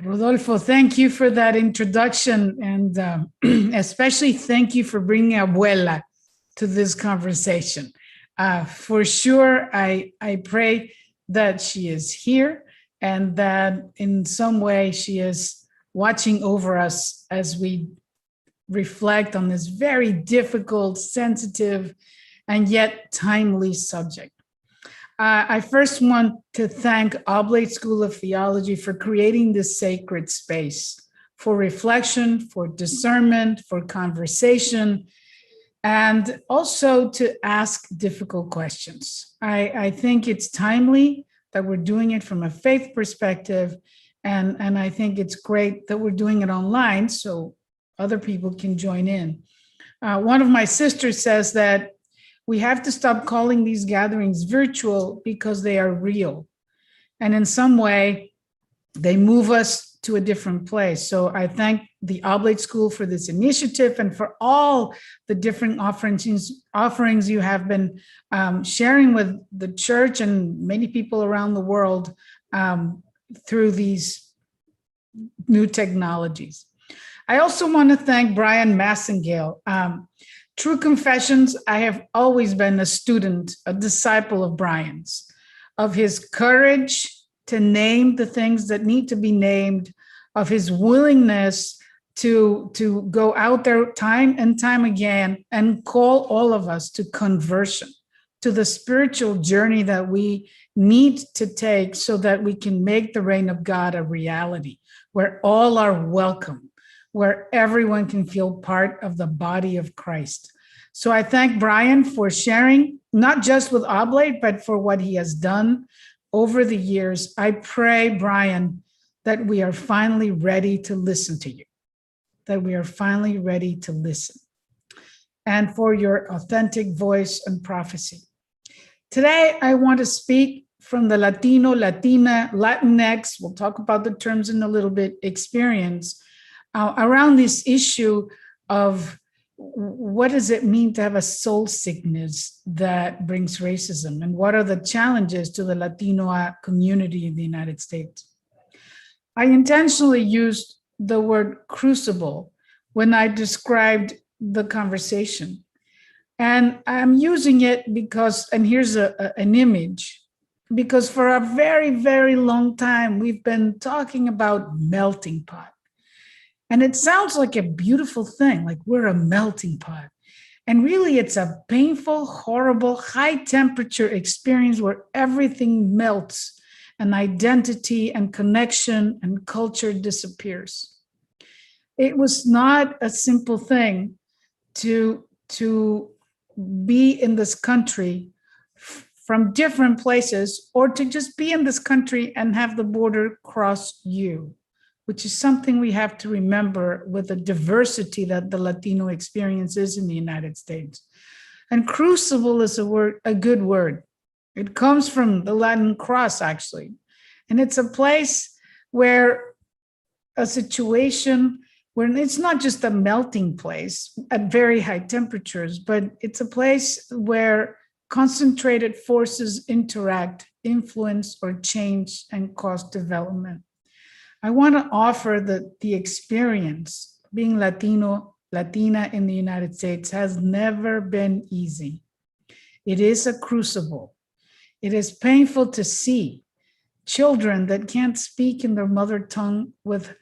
Rodolfo, thank you for that introduction, and especially thank you for bringing Abuela to this conversation. For sure, I pray that she is here and that in some way she is watching over us as we reflect on this very difficult, sensitive, and yet timely subject. I first want to thank Oblate School of Theology for creating this sacred space for reflection, for discernment, for conversation, and also to ask difficult questions. I think it's timely that we're doing it from a faith perspective, and I think it's great that we're doing it online so other people can join in. One of my sisters says that we have to stop calling these gatherings virtual because they are real. And in some way, they move us to a different place. So I thank the Oblate School for this initiative and for all the different offerings you have been sharing with the church and many people around the world through these new technologies. I also want to thank Brian Massengale. True confessions, I have always been a student, a disciple of Brian's, of his courage to name the things that need to be named, of his willingness to go out there time and time again and call all of us to conversion, to the spiritual journey that we need to take so that we can make the reign of God a reality, where all are welcome, where everyone can feel part of the body of Christ. So I thank Brian for sharing, not just with Oblate, but for what he has done over the years. I pray, Brian, that we are finally ready to listen to you, that we are finally ready to listen, and for your authentic voice and prophecy. Today, I want to speak from the Latino, Latina, Latinx, we'll talk about the terms in a little bit, experience around this issue of what does it mean to have a soul sickness that brings racism, and what are the challenges to the Latino community in the United States. I intentionally used the word crucible when I described the conversation. And I'm using it because, and here's an image, because for a very, very long time, we've been talking about melting pot. And it sounds like a beautiful thing, like we're a melting pot. And really, it's a painful, horrible, high temperature experience where everything melts and identity and connection and culture disappears. It was not a simple thing to be in this country from different places, or to just be in this country and have the border cross you, which is something we have to remember with the diversity that the Latino experience is in the United States. And crucible is a good word. It comes from the Latin cross, actually. And it's a place where a situation where it's not just a melting place at very high temperatures, but it's a place where concentrated forces interact, influence, or change and cause development. I want to offer the experience being Latino, Latina in the United States has never been easy. It is a crucible. It is painful to see children that can't speak in their mother tongue with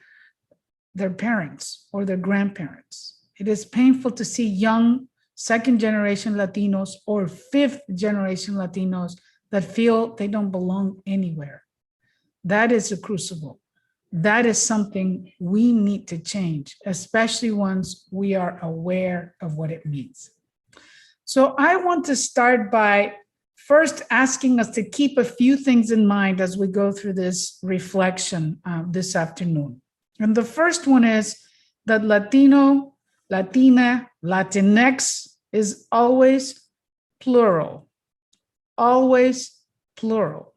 their parents or their grandparents. It is painful to see young second-generation Latinos or fifth-generation Latinos that feel they don't belong anywhere. That is a crucible. That is something we need to change, especially once we are aware of what it means. So I want to start by first asking us to keep a few things in mind as we go through this reflection this afternoon. And the first one is that Latino, Latina, Latinx is always plural, always plural.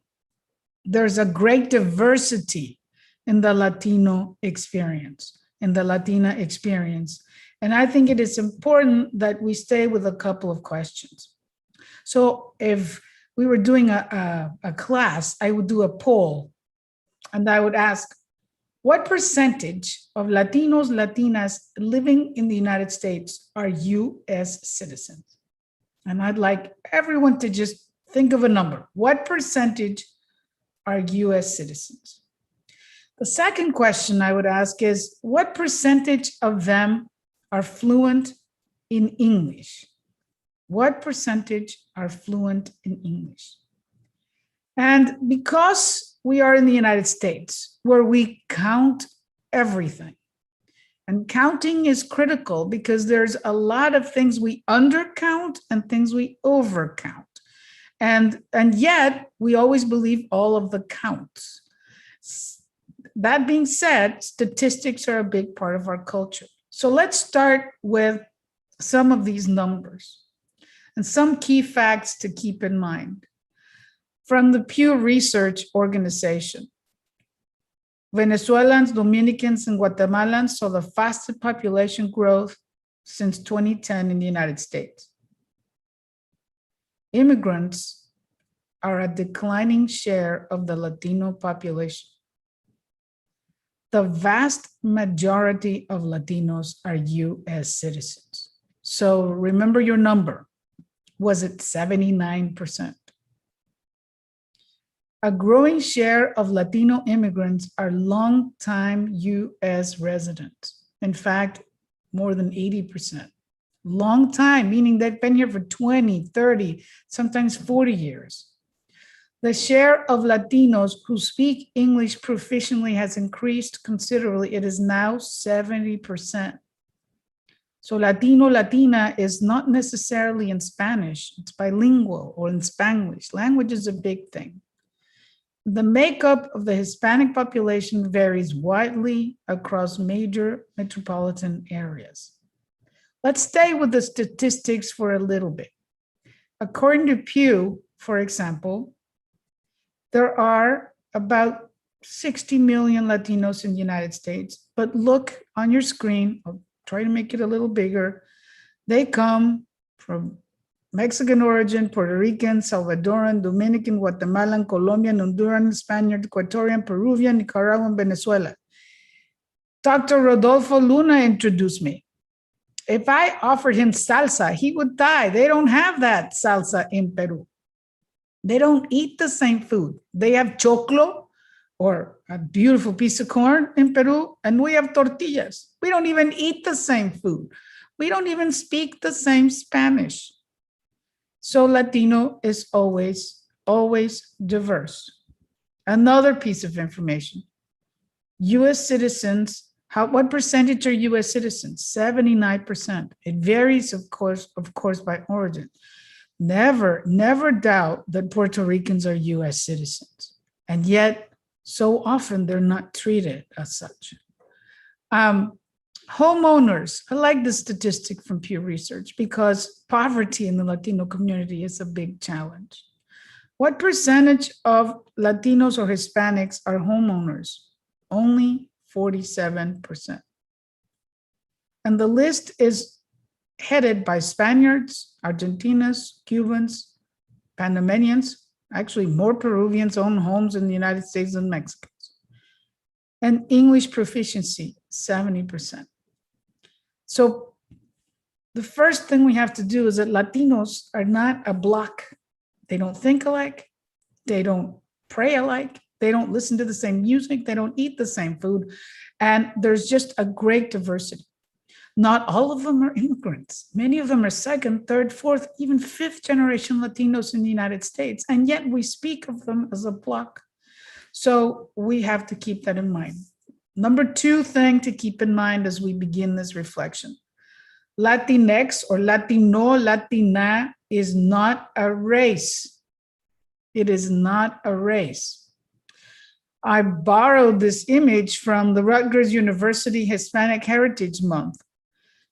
There's a great diversity in the Latino experience, in the Latina experience. And I think it is important that we stay with a couple of questions. So if we were doing a class, I would do a poll and I would ask, What percentage of Latinos, Latinas living in the United States are U.S. citizens? And I'd like everyone to just think of a number. What percentage are U.S. citizens? The second question I would ask is, what percentage of them are fluent in English? What percentage are fluent in English? And because we are in the United States, where we count everything, and counting is critical because there's a lot of things we undercount and things we overcount. And yet, we always believe all of the counts. That being said, statistics are a big part of our culture. So let's start with some of these numbers and some key facts to keep in mind. From the Pew Research Organization, Venezuelans, Dominicans, and Guatemalans saw the fastest population growth since 2010 in the United States. Immigrants are a declining share of the Latino population. The vast majority of Latinos are U.S. citizens. So remember your number. Was it 79%? A growing share of Latino immigrants are long-time U.S. residents. In fact, more than 80%. Long time, meaning they've been here for 20, 30, sometimes 40 years. The share of Latinos who speak English proficiently has increased considerably. It is now 70%. So Latino, Latina is not necessarily in Spanish. It's bilingual or in Spanglish. Language is a big thing. The makeup of the Hispanic population varies widely across major metropolitan areas. Let's stay with the statistics for a little bit. According to Pew, for example, there are about 60 million Latinos in the United States, but look on your screen, I'll try to make it a little bigger. They come from Mexican origin, Puerto Rican, Salvadoran, Dominican, Guatemalan, Colombian, Honduran, Spaniard, Ecuadorian, Peruvian, Nicaraguan, Venezuela. Dr. Rodolfo Luna introduced me. If I offered him salsa, he would die. They don't have that salsa in Peru. They don't eat the same food. They have choclo, or a beautiful piece of corn in Peru, and we have tortillas. We don't even eat the same food. We don't even speak the same Spanish. So Latino is always, always diverse. Another piece of information. U.S. citizens, what percentage are U.S. citizens? 79%. It varies, of course, by origin. Never doubt that Puerto Ricans are U.S. citizens. And yet, so often they're not treated as such. Homeowners, I like the statistic from Pew Research because poverty in the Latino community is a big challenge. What percentage of Latinos or Hispanics are homeowners? Only 47%. And the list is headed by Spaniards, Argentinians, Cubans, Panamanians, actually more Peruvians own homes in the United States than Mexicans. And English proficiency, 70%. So the first thing we have to do is that Latinos are not a block. They don't think alike. They don't pray alike. They don't listen to the same music. They don't eat the same food. And there's just a great diversity. Not all of them are immigrants. Many of them are second, third, fourth, even fifth generation Latinos in the United States. And yet we speak of them as a block. So we have to keep that in mind. Number two thing to keep in mind as we begin this reflection. Latinx or Latino, Latina is not a race. It is not a race. I borrowed this image from the Rutgers University Hispanic Heritage Month.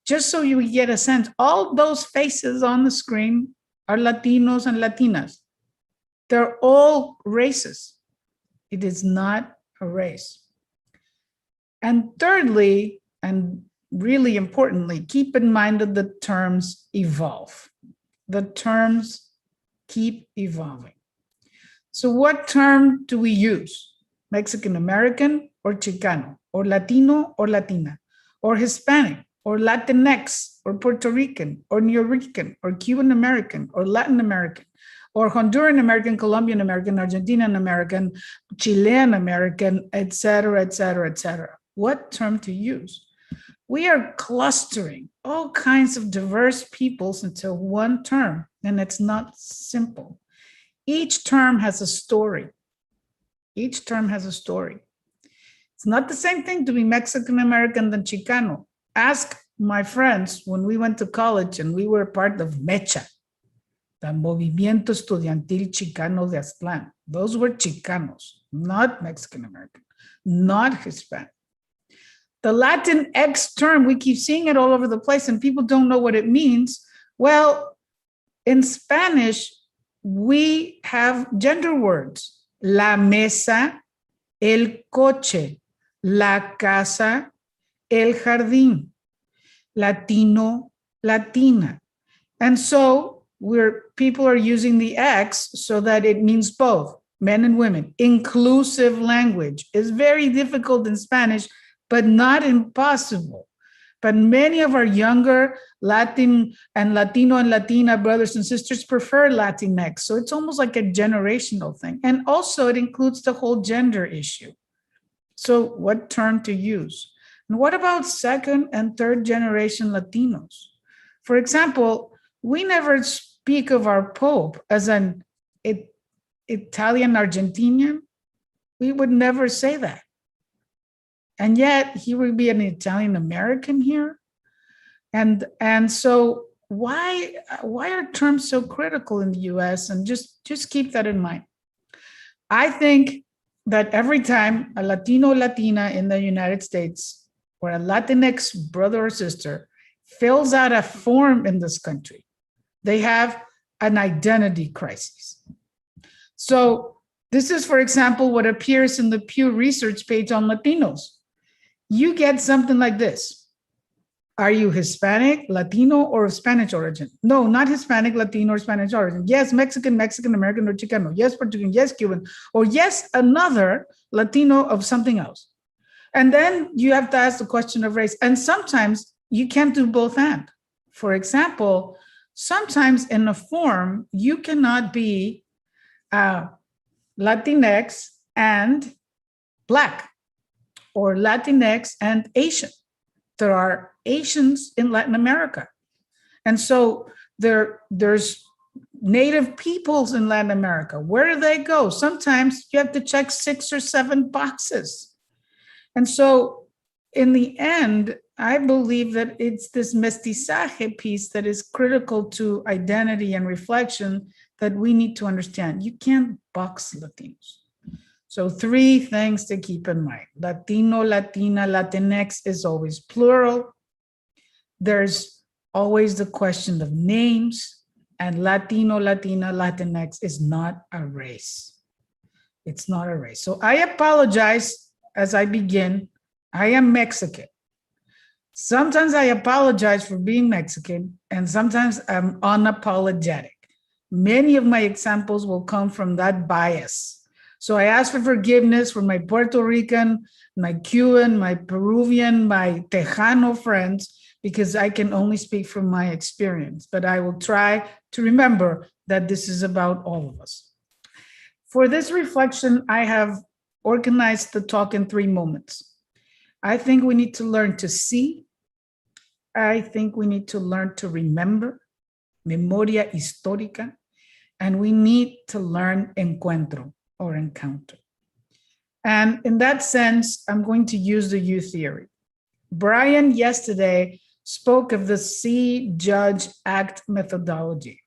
Just so you get a sense, all those faces on the screen are Latinos and Latinas. They're all races. It is not a race. And thirdly, and really importantly, keep in mind that the terms evolve. The terms keep evolving. So what term do we use? Mexican American, or Chicano, or Latino or Latina, or Hispanic, or Latinx, or Puerto Rican, or Nuyorican, or Cuban American, or Latin American, or Honduran American, Colombian American, Argentinian American, Chilean American, et cetera, et cetera, et cetera. What term to use? We are clustering all kinds of diverse peoples into one term, and it's not simple. Each term has a story. Each term has a story. It's not the same thing to be Mexican American than Chicano. Ask my friends when we went to college and we were part of MECHA, the Movimiento Estudiantil Chicano de Aztlán. Those were Chicanos, not Mexican American, not Hispanic. The Latinx term, we keep seeing it all over the place and people don't know what it means. Well, in Spanish, we have gender words. La mesa, el coche, la casa, el jardín, Latino, Latina. And so people are using the X so that it means both, men and women. Inclusive language is very difficult in Spanish, but not impossible. But many of our younger Latin and Latino and Latina brothers and sisters prefer Latinx. So it's almost like a generational thing. And also it includes the whole gender issue. So what term to use? And what about second and third generation Latinos? For example, we never speak of our Pope as an Italian Argentinian. We would never say that. And yet he would be an Italian American here. And so why are terms so critical in the US? And just keep that in mind. I think that every time a Latino, Latina in the United States or a Latinx brother or sister fills out a form in this country, they have an identity crisis. So this is, for example, what appears in the Pew Research page on Latinos. You get something like this. Are you Hispanic, Latino, or of Spanish origin? No, not Hispanic, Latino, or Spanish origin. Yes, Mexican, Mexican American, or Chicano. Yes, Puerto Rican. Yes, Cuban. Or yes, another Latino of something else. And then you have to ask the question of race. And sometimes you can't do both and. For example, sometimes in a form, you cannot be Latinx and Black, or Latinx and Asian. There are Asians in Latin America. And so there's Native peoples in Latin America. Where do they go? Sometimes you have to check 6 or 7 boxes. And so in the end, I believe that it's this mestizaje piece that is critical to identity and reflection that we need to understand. You can't box Latinos. So 3 things to keep in mind. Latino, Latina, Latinx is always plural. There's always the question of names, and Latino, Latina, Latinx is not a race. It's not a race. So I apologize as I begin. I am Mexican. Sometimes I apologize for being Mexican, and sometimes I'm unapologetic. Many of my examples will come from that bias. So I ask for forgiveness for my Puerto Rican, my Cuban, my Peruvian, my Tejano friends, because I can only speak from my experience. But I will try to remember that this is about all of us. For this reflection, I have organized the talk in 3 moments. I think we need to learn to see. I think we need to learn to remember, memoria histórica, and we need to learn encuentro, or encounter. And in that sense, I'm going to use the U theory. Brian yesterday spoke of the see, judge, act methodology.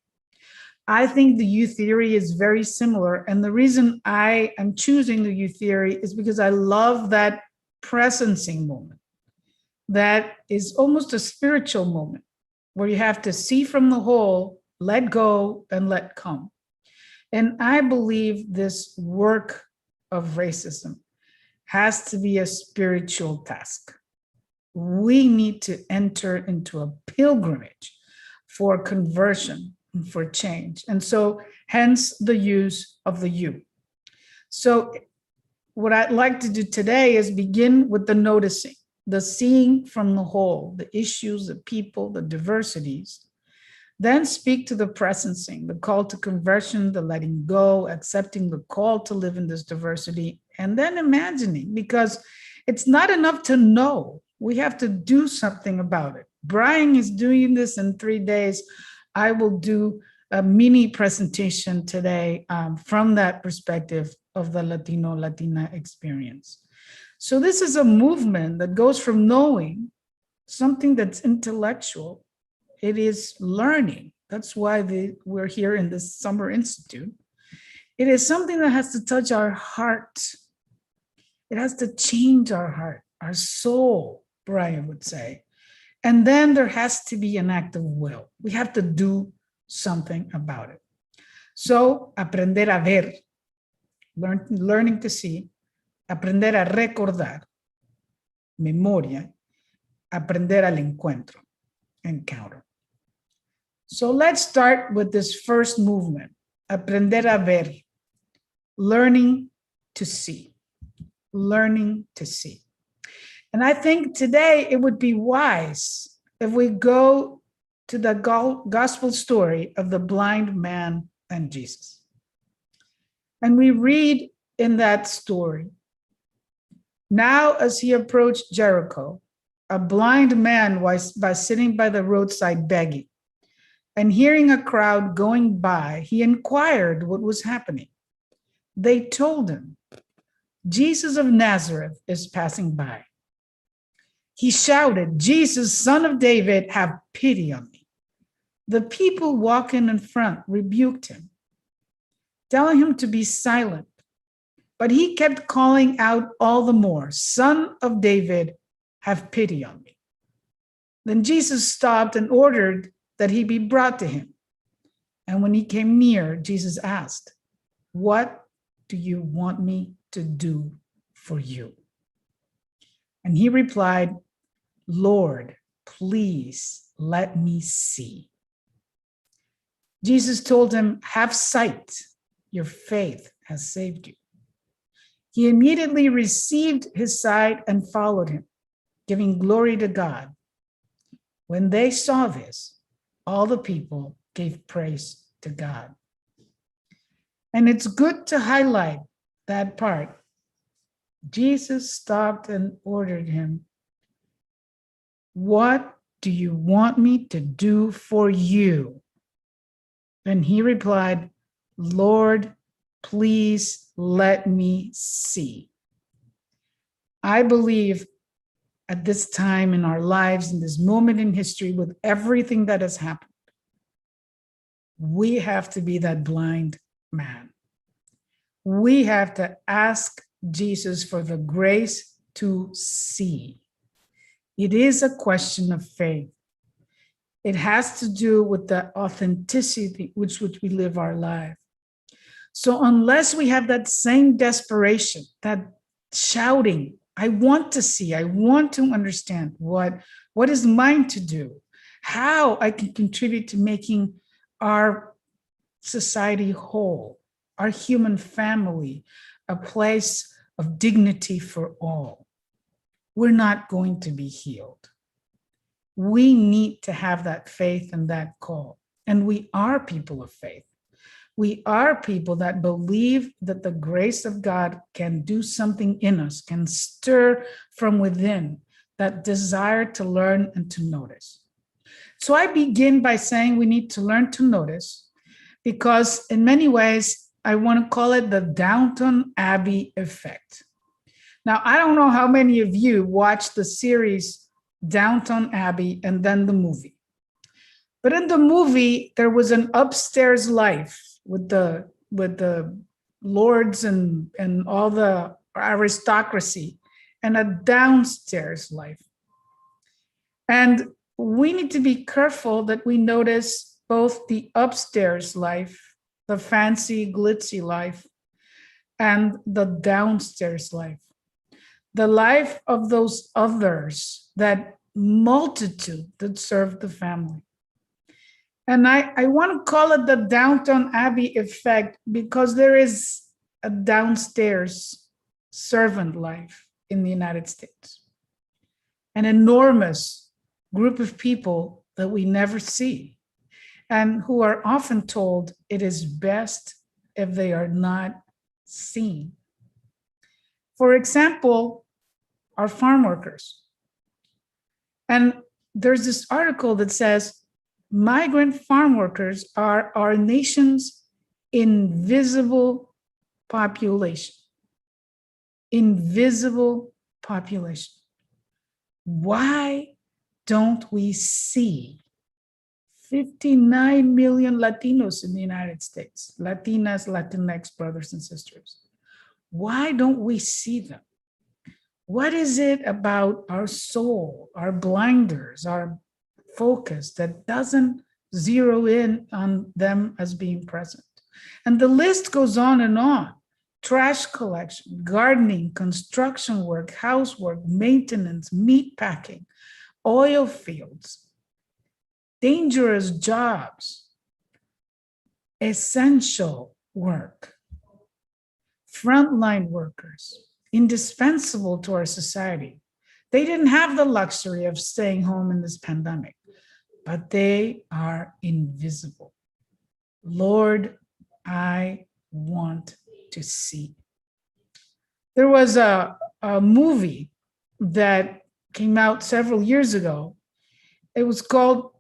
I think the U theory is very similar. And the reason I am choosing the U theory is because I love that presencing moment. That is almost a spiritual moment where you have to see from the whole, let go, and let come. And I believe this work of racism has to be a spiritual task. We need to enter into a pilgrimage for conversion and for change. And so hence the use of the U. So what I'd like to do today is begin with the noticing, the seeing from the whole, the issues, the people, the diversities. Then speak to the presencing, the call to conversion, the letting go, accepting the call to live in this diversity, and then imagining, because it's not enough to know. We have to do something about it. Brian is doing this in 3 days. I will do a mini presentation today from that perspective of the Latino, Latina experience. So this is a movement that goes from knowing something that's intellectual. It is learning. That's why we're here in this Summer Institute. It is something that has to touch our heart. It has to change our heart, our soul, Brian would say. And then there has to be an act of will. We have to do something about it. So, aprender a ver, learning to see, aprender a recordar, memoria, aprender al encuentro, encounter. So let's start with this first movement, aprender a ver, learning to see, learning to see. And I think today it would be wise if we go to the gospel story of the blind man and Jesus. And we read in that story, now as he approached Jericho, a blind man was sitting by the roadside begging. And hearing a crowd going by, he inquired what was happening. They told him, Jesus of Nazareth is passing by. He shouted, Jesus, son of David, have pity on me. The people walking in front rebuked him, telling him to be silent. But he kept calling out all the more, Son of David, have pity on me. Then Jesus stopped and ordered that he be brought to him. And when he came near, Jesus asked, what do you want me to do for you? And he replied, Lord, please let me see. Jesus told him, have sight, your faith has saved you. He immediately received his sight and followed him, giving glory to God. When they saw this, all the people gave praise to God. And it's good to highlight that part. Jesus stopped and ordered him, what do you want me to do for you? And he replied, Lord, please let me see. I believe at this time in our lives, in this moment in history, with everything that has happened, we have to be that blind man. We have to ask Jesus for the grace to see. It is a question of faith. It has to do with the authenticity with which we live our life. So unless we have that same desperation, that shouting, I want to see, I want to understand what is mine to do, how I can contribute to making our society whole, our human family, a place of dignity for all. We're not going to be healed. We need to have that faith and that call. And we are people of faith. We are people that believe that the grace of God can do something in us, can stir from within that desire to learn and to notice. So I begin by saying we need to learn to notice, because in many ways, I want to call it the Downton Abbey effect. Now, I don't know how many of you watched the series Downton Abbey and then the movie. But in the movie, there was an upstairs life with the lords and all the aristocracy, and a downstairs life. And we need to be careful that we notice both the upstairs life, the fancy, glitzy life, and the downstairs life. The life of those others, that multitude that served the family. And I want to call it the Downton Abbey effect because there is a downstairs servant life in the United States. An enormous group of people that we never see and who are often told it is best if they are not seen. For example, our farm workers. And there's this article that says migrant farm workers are our nation's invisible population. Invisible population. Why don't we see 59 million Latinos in the United States, Latinas, Latinx brothers and sisters? Why don't we see them? What is it about our soul, our blinders, our focus that doesn't zero in on them as being present? And the list goes on and on. Trash collection, gardening, construction work, housework, maintenance, meat packing, oil fields, dangerous jobs, essential work, frontline workers, indispensable to our society. They didn't have the luxury of staying home in this pandemic, but they are invisible. Lord, I want to see. There was a movie that came out several years ago. It was called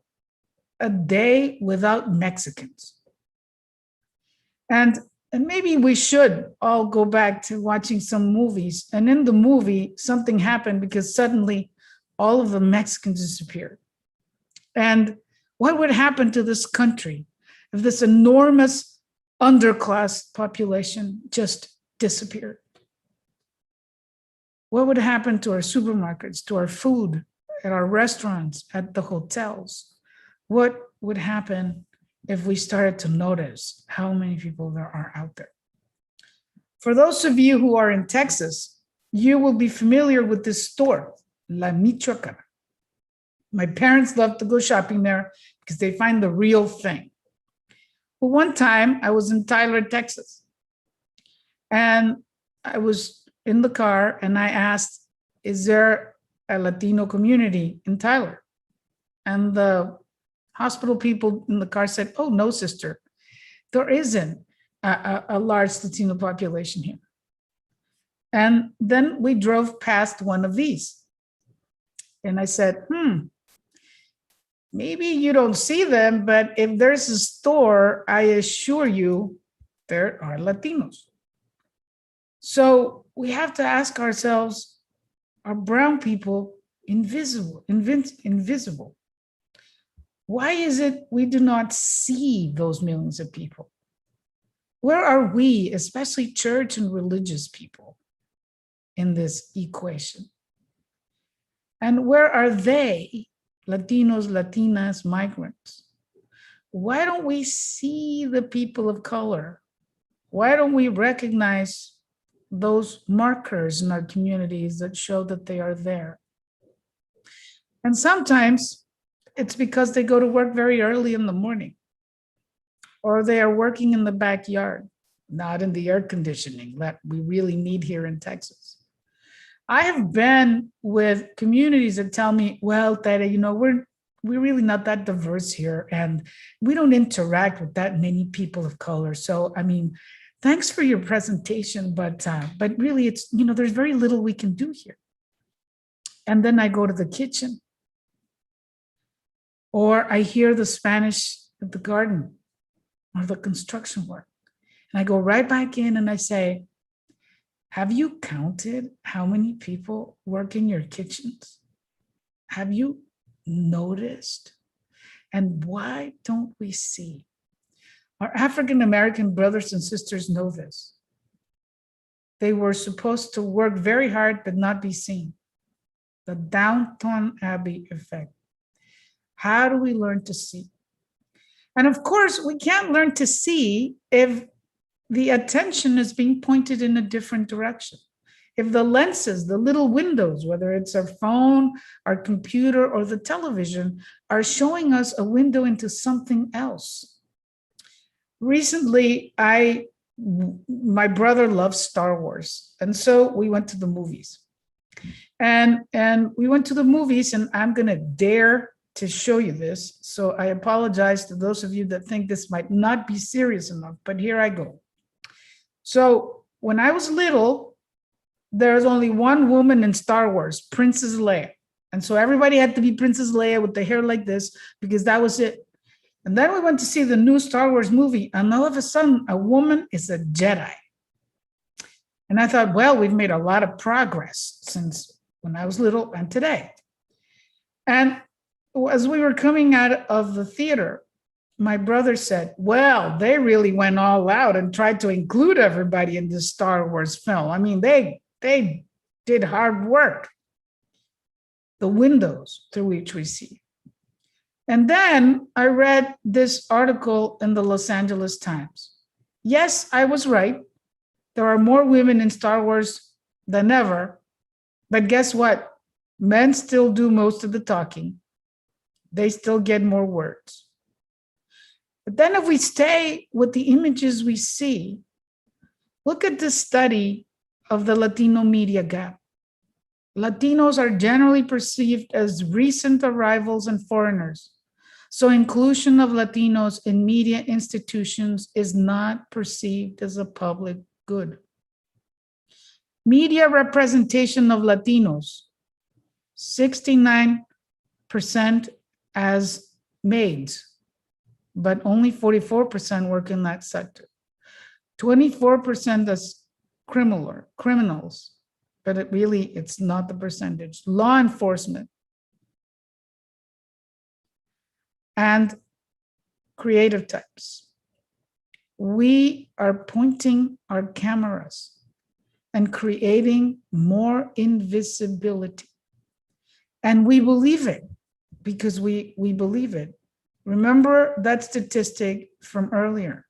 A Day Without Mexicans. And maybe we should all go back to watching some movies. And in the movie, something happened because suddenly all of the Mexicans disappeared. And what would happen to this country if this enormous underclass population just disappeared? What would happen to our supermarkets, to our food, at our restaurants, at the hotels? What would happen if we started to notice how many people there are out there? For those of you who are in Texas, you will be familiar with this store, La Michoacana. My parents love to go shopping there because they find the real thing. But one time I was in Tyler, Texas, and I was in the car and I asked, is there a Latino community in Tyler? And the hospital people in the car said, oh, no, sister, there isn't a large Latino population here. And then we drove past one of these. And I said, maybe you don't see them, but if there's a store, I assure you there are Latinos. So we have to ask ourselves, are brown people invisible? Why is it we do not see those millions of people? Where are we, especially church and religious people, in this equation? And where are they, Latinos, Latinas, migrants? Why don't we see the people of color? Why don't we recognize those markers in our communities that show that they are there? And sometimes it's because they go to work very early in the morning, or they are working in the backyard, not in the air conditioning that we really need here in Texas. I have been with communities that tell me, well, Tere, we're really not that diverse here, and we don't interact with that many people of color. So, thanks for your presentation, but really it's, there's very little we can do here. And then I go to the kitchen, or I hear the Spanish at the garden or the construction work. And I go right back in and I say, have you counted how many people work in your kitchens? Have you noticed? And why don't we see? Our African-American brothers and sisters know this. They were supposed to work very hard but not be seen. The Downton Abbey effect. How do we learn to see? And of course, we can't learn to see if the attention is being pointed in a different direction. If the lenses, the little windows, whether it's our phone, our computer, or the television, are showing us a window into something else. Recently, I my brother loves Star Wars. And so we went to the movies. And we went to the movies, and I'm going to dare to show you this. So I apologize to those of you that think this might not be serious enough, but here I go. So when I was little, there was only one woman in Star Wars, Princess Leia. And so everybody had to be Princess Leia with the hair like this, because that was it. And then we went to see the new Star Wars movie, and all of a sudden, a woman is a Jedi. And I thought, well, we've made a lot of progress since when I was little and today. And as we were coming out of the theater, my brother said, well, they really went all out and tried to include everybody in this Star Wars film. I mean, they did hard work. The windows through which we see. And then I read this article in the Los Angeles Times. Yes, I was right. There are more women in Star Wars than ever. But guess what? Men still do most of the talking. They still get more words. But then if we stay with the images we see, look at this study of the Latino media gap. Latinos are generally perceived as recent arrivals and foreigners. So inclusion of Latinos in media institutions is not perceived as a public good. Media representation of Latinos, 69% as maids, but only 44% work in that sector. 24% as criminals, but it's not the percentage. Law enforcement and creative types. We are pointing our cameras and creating more invisibility. And we believe it because we believe it. Remember that statistic from earlier.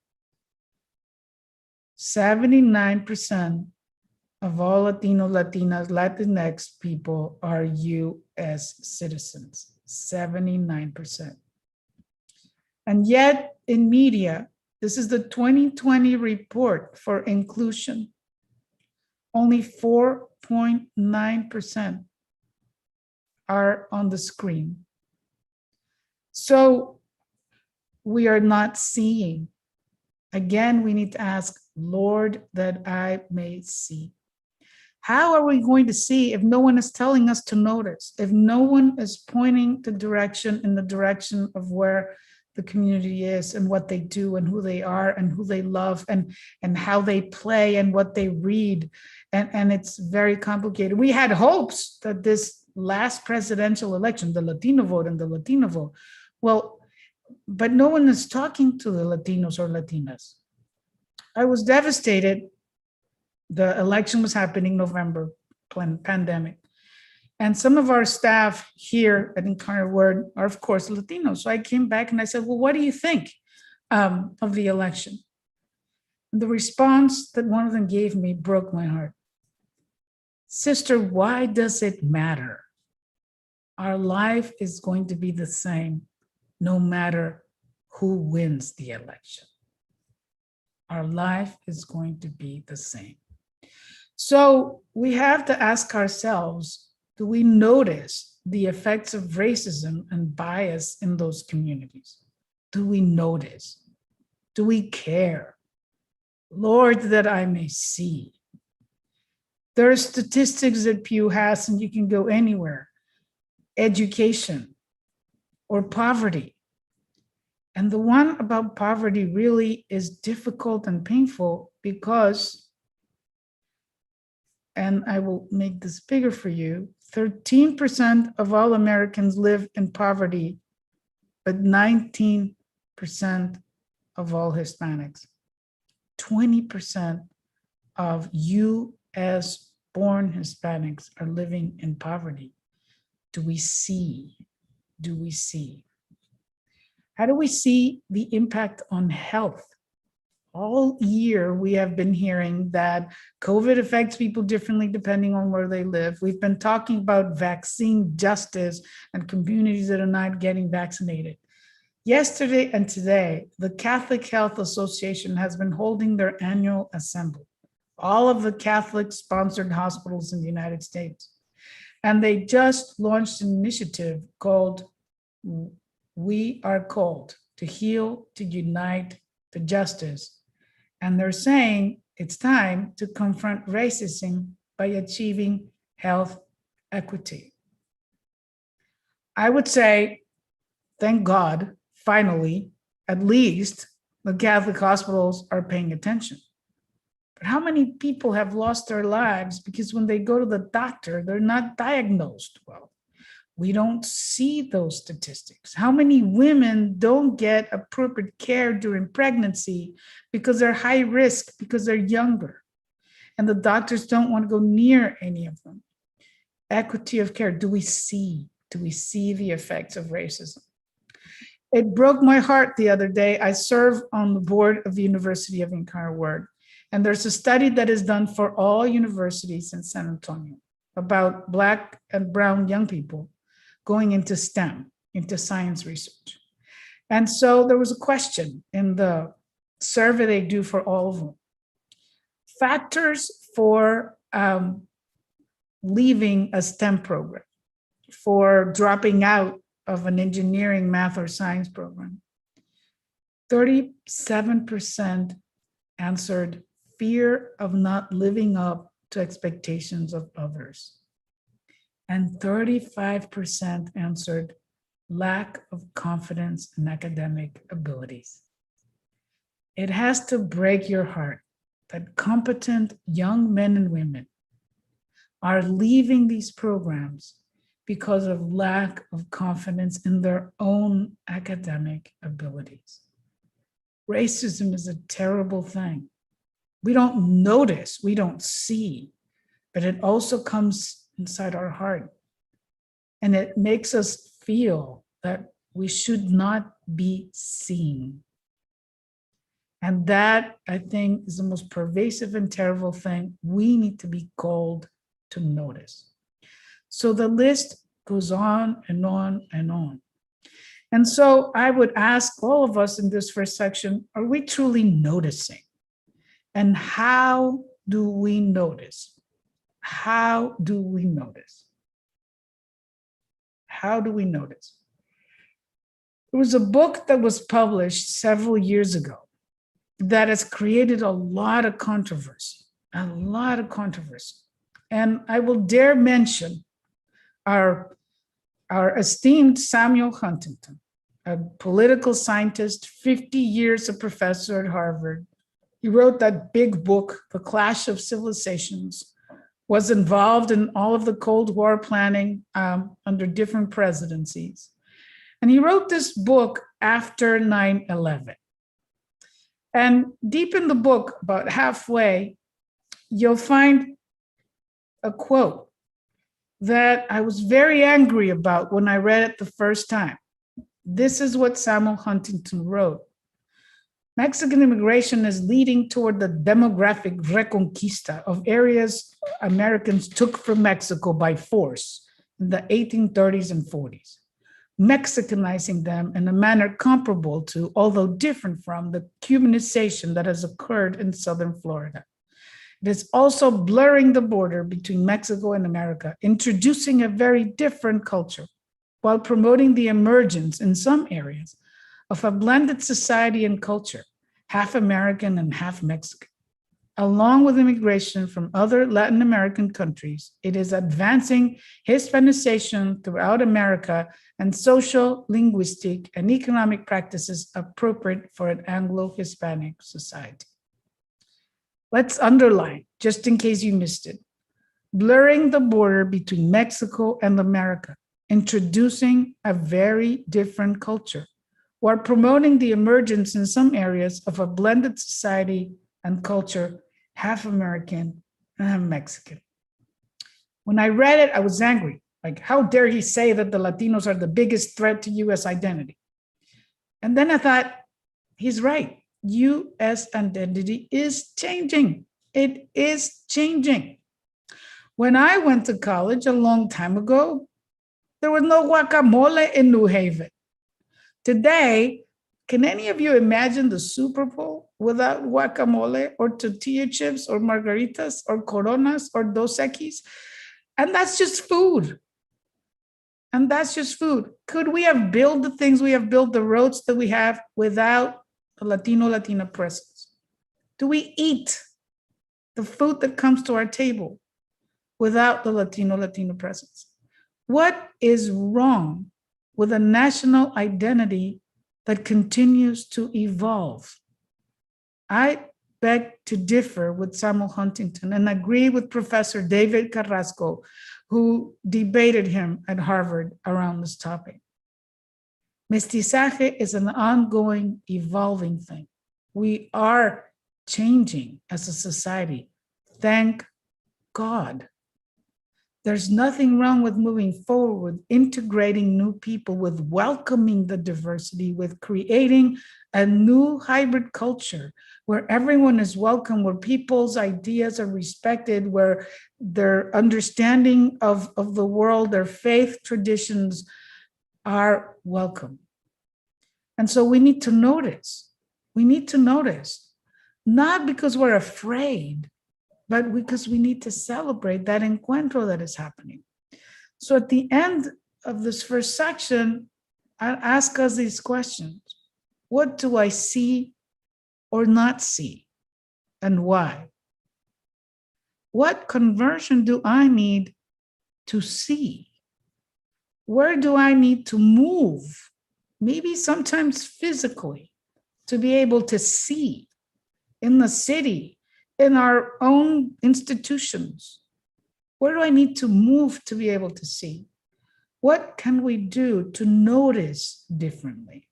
79% of all Latino, Latinas, Latinx people are U.S. citizens, 79%. And yet in media, this is the 2020 report for inclusion, only 4.9% are on the screen. So we are not seeing. Again, we need to ask, Lord, that I may see. How are we going to see if no one is telling us to notice, if no one is pointing the direction in the direction of where the community is and what they do and who they are and who they love and how they play and what they read. And it's very complicated. We had hopes that this last presidential election, the Latino vote and the Latino vote, well, but no one is talking to the Latinos or Latinas. I was devastated. The election was happening November, pandemic. And some of our staff here at Incarnate Word are, of course, Latinos. So I came back and I said, well, what do you think of the election? And the response that one of them gave me broke my heart. Sister, why does it matter? Our life is going to be the same no matter who wins the election. Our life is going to be the same. So we have to ask ourselves, do we notice the effects of racism and bias in those communities? Do we notice? Do we care? Lord, that I may see. There are statistics that Pew has, and you can go anywhere. Education or poverty. And the one about poverty really is difficult and painful because, and I will make this bigger for you, 13% of all Americans live in poverty, but 19% of all Hispanics. 20% of U.S. born Hispanics are living in poverty. Do we see? Do we see? How do we see the impact on health? All year, we have been hearing that COVID affects people differently depending on where they live. We've been talking about vaccine justice and communities that are not getting vaccinated. Yesterday and today, the Catholic Health Association has been holding their annual assembly, all of the Catholic-sponsored hospitals in the United States. And they just launched an initiative called We Are Called to Heal, to Unite, to Justice. And they're saying it's time to confront racism by achieving health equity. I would say, thank God, finally, at least the Catholic hospitals are paying attention. But how many people have lost their lives because when they go to the doctor, they're not diagnosed well? We don't see those statistics. How many women don't get appropriate care during pregnancy because they're high risk, because they're younger, and the doctors don't want to go near any of them? Equity of care. Do we see the effects of racism? It broke my heart the other day. I serve on the board of the University of Incarnate Word, and there's a study that is done for all universities in San Antonio about Black and Brown young people going into STEM, into science research. And so there was a question in the survey they do for all of them. Factors for leaving a STEM program, for dropping out of an engineering, math, or science program. 37% answered fear of not living up to expectations of others. And 35% answered lack of confidence in academic abilities. It has to break your heart that competent young men and women are leaving these programs because of lack of confidence in their own academic abilities. Racism is a terrible thing. We don't notice, we don't see, but it also comes inside our heart. And it makes us feel that we should not be seen. And that, I think, is the most pervasive and terrible thing we need to be called to notice. So the list goes on and on and on. And so I would ask all of us in this first section, are we truly noticing? And how do we notice? How do we notice? How do we notice? There was a book that was published several years ago that has created a lot of controversy, And I will dare mention our esteemed Samuel Huntington, a political scientist, 50 years a professor at Harvard. He wrote that big book, The Clash of Civilizations, was involved in all of the Cold War planning under different presidencies. And he wrote this book after 9/11. And deep in the book, about halfway, you'll find a quote that I was very angry about when I read it the first time. This is what Samuel Huntington wrote. Mexican immigration is leading toward the demographic reconquista of areas Americans took from Mexico by force in the 1830s and 40s, Mexicanizing them in a manner comparable to, although different from, the Cubanization that has occurred in southern Florida. It is also blurring the border between Mexico and America, introducing a very different culture, while promoting the emergence in some areas of a blended society and culture, half American and half Mexican. Along with immigration from other Latin American countries, it is advancing Hispanization throughout America and social, linguistic, and economic practices appropriate for an Anglo-Hispanic society. Let's underline, just in case you missed it, blurring the border between Mexico and America, introducing a very different culture, while promoting the emergence in some areas of a blended society and culture, half American and half Mexican. When I read it, I was angry. Like, how dare he say that the Latinos are the biggest threat to US identity? And then I thought, he's right. US identity is changing. It is changing. When I went to college a long time ago, there was no guacamole in New Haven. Today, can any of you imagine the Super Bowl without guacamole or tortilla chips or margaritas or coronas or Dos Equis? And that's just food. And that's just food. Could we have built the things we have built, the roads that we have, without the Latina presence? Do we eat the food that comes to our table without the Latina presence? What is wrong with a national identity that continues to evolve? I beg to differ with Samuel Huntington and agree with Professor David Carrasco, who debated him at Harvard around this topic. Mestizaje is an ongoing, evolving thing. We are changing as a society. Thank God. There's nothing wrong with moving forward, with integrating new people, with welcoming the diversity, with creating a new hybrid culture where everyone is welcome, where people's ideas are respected, where their understanding of the world, their faith traditions are welcome. And so we need to notice. We need to notice, not because we're afraid, but because we need to celebrate that encuentro that is happening. So at the end of this first section, I'll ask us these questions. What do I see or not see, and why? What conversion do I need to see? Where do I need to move, maybe sometimes physically, to be able to see in the city, in our own institutions? Where do I need to move to be able to see? What can we do to notice differently?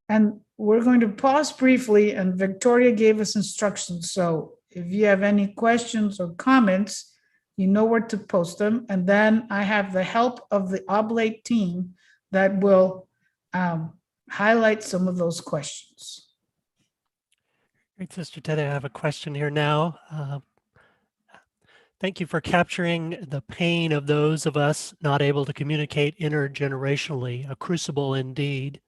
And we're going to pause briefly, and Victoria gave us instructions. So if you have any questions or comments, you know where to post them. And then I have the help of the Oblate team that will highlight some of those questions. Great, Sister Teddy, I have a question here now. Thank you for capturing the pain of those of us not able to communicate intergenerationally, a crucible indeed.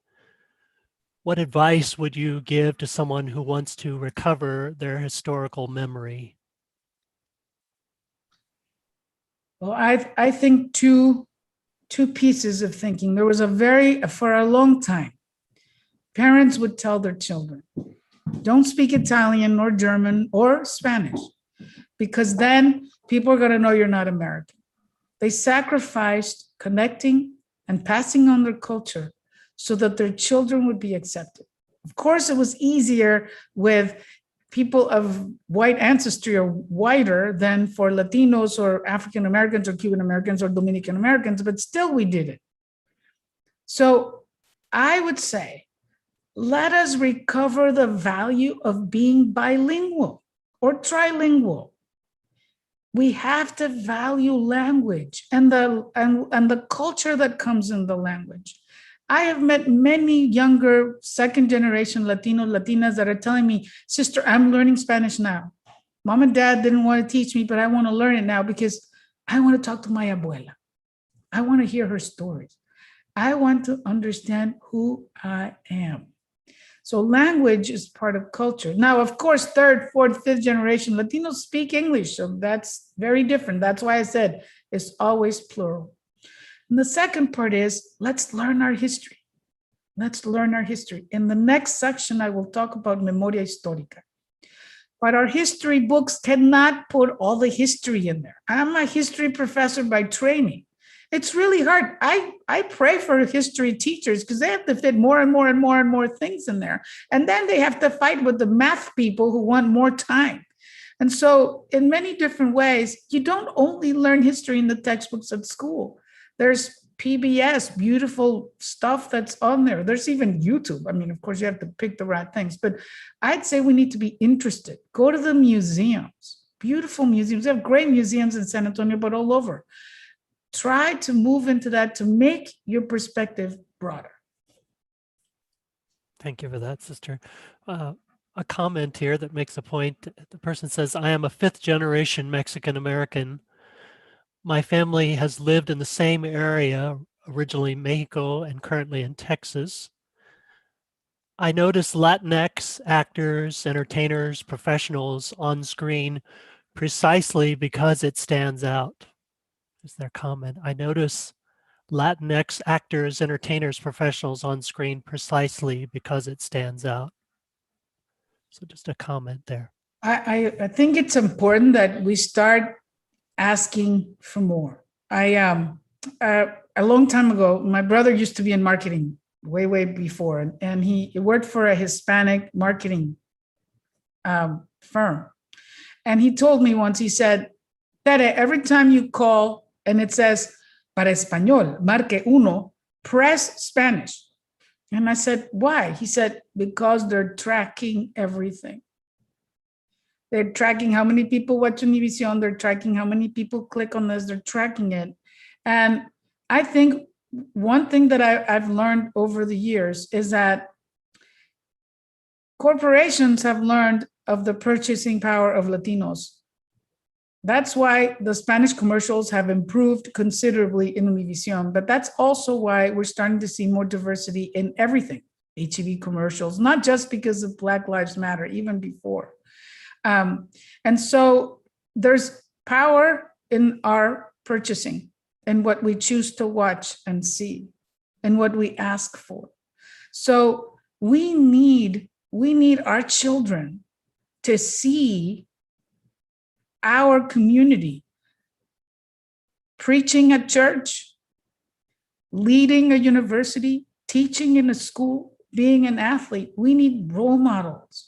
What advice would you give to someone who wants to recover their historical memory? Well, I think two pieces of thinking. There was for a long time, parents would tell their children, don't speak Italian or German or Spanish, because then people are going to know you're not American. They sacrificed connecting and passing on their culture so that their children would be accepted. Of course, it was easier with people of white ancestry or whiter than for Latinos or African Americans or Cuban Americans or Dominican Americans, but still we did it. So I would say, let us recover the value of being bilingual or trilingual. We have to value language and the culture that comes in the language. I have met many younger second generation Latino, Latinas that are telling me, sister, I'm learning Spanish now. Mom and dad didn't want to teach me, but I want to learn it now because I want to talk to my abuela. I want to hear her stories. I want to understand who I am. So language is part of culture. Now, of course, third, fourth, fifth generation Latinos speak English. So that's very different. That's why I said it's always plural. And the second part is, let's learn our history. Let's learn our history. In the next section, I will talk about memoria histórica. But our history books cannot put all the history in there. I'm a history professor by training. It's really hard. I pray for history teachers because they have to fit more and more and more and more things in there. And then they have to fight with the math people who want more time. And so in many different ways, you don't only learn history in the textbooks at school. There's PBS, beautiful stuff that's on there. There's even YouTube. I mean, of course, you have to pick the right things, but I'd say we need to be interested. Go to the museums, beautiful museums. They have great museums in San Antonio, but all over. Try to move into that to make your perspective broader. Thank you for that, Sister. A comment here that makes a point. The person says, I am a fifth generation Mexican American. My family has lived in the same area originally Mexico and currently in Texas. I notice Latinx actors, entertainers, professionals on screen precisely because it stands out, is their comment. I notice Latinx actors, entertainers, professionals on screen precisely because it stands out. So just a comment there. I think it's important that we start asking for more. A long time ago, my brother used to be in marketing way before, and he worked for a Hispanic marketing firm. And he told me once, he said, Tere, every time you call and it says, para español, marque uno, press Spanish. And I said, why? He said, because they're tracking everything. They're tracking how many people watch Univision. They're tracking how many people click on this. They're tracking it. And I think one thing that I've learned over the years is that corporations have learned of the purchasing power of Latinos. That's why the Spanish commercials have improved considerably in Univision, but that's also why we're starting to see more diversity in everything. HEB commercials, not just because of Black Lives Matter, even before. And so there's power in our purchasing and what we choose to watch and see and what we ask for. So we need our children to see our community preaching at church, leading a university, teaching in a school, being an athlete. We need role models.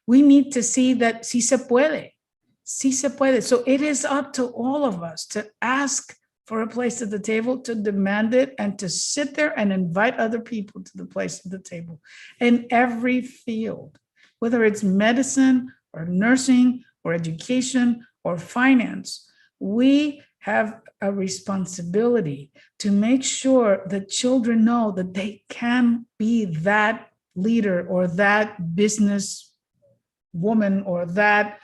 We need to see that sí se puede. So it is up to all of us to ask for a place at the table, to demand it, and to sit there and invite other people to the place at the table in every field, whether it's medicine or nursing or education or finance. We have a responsibility to make sure that children know that they can be that leader or that business woman or that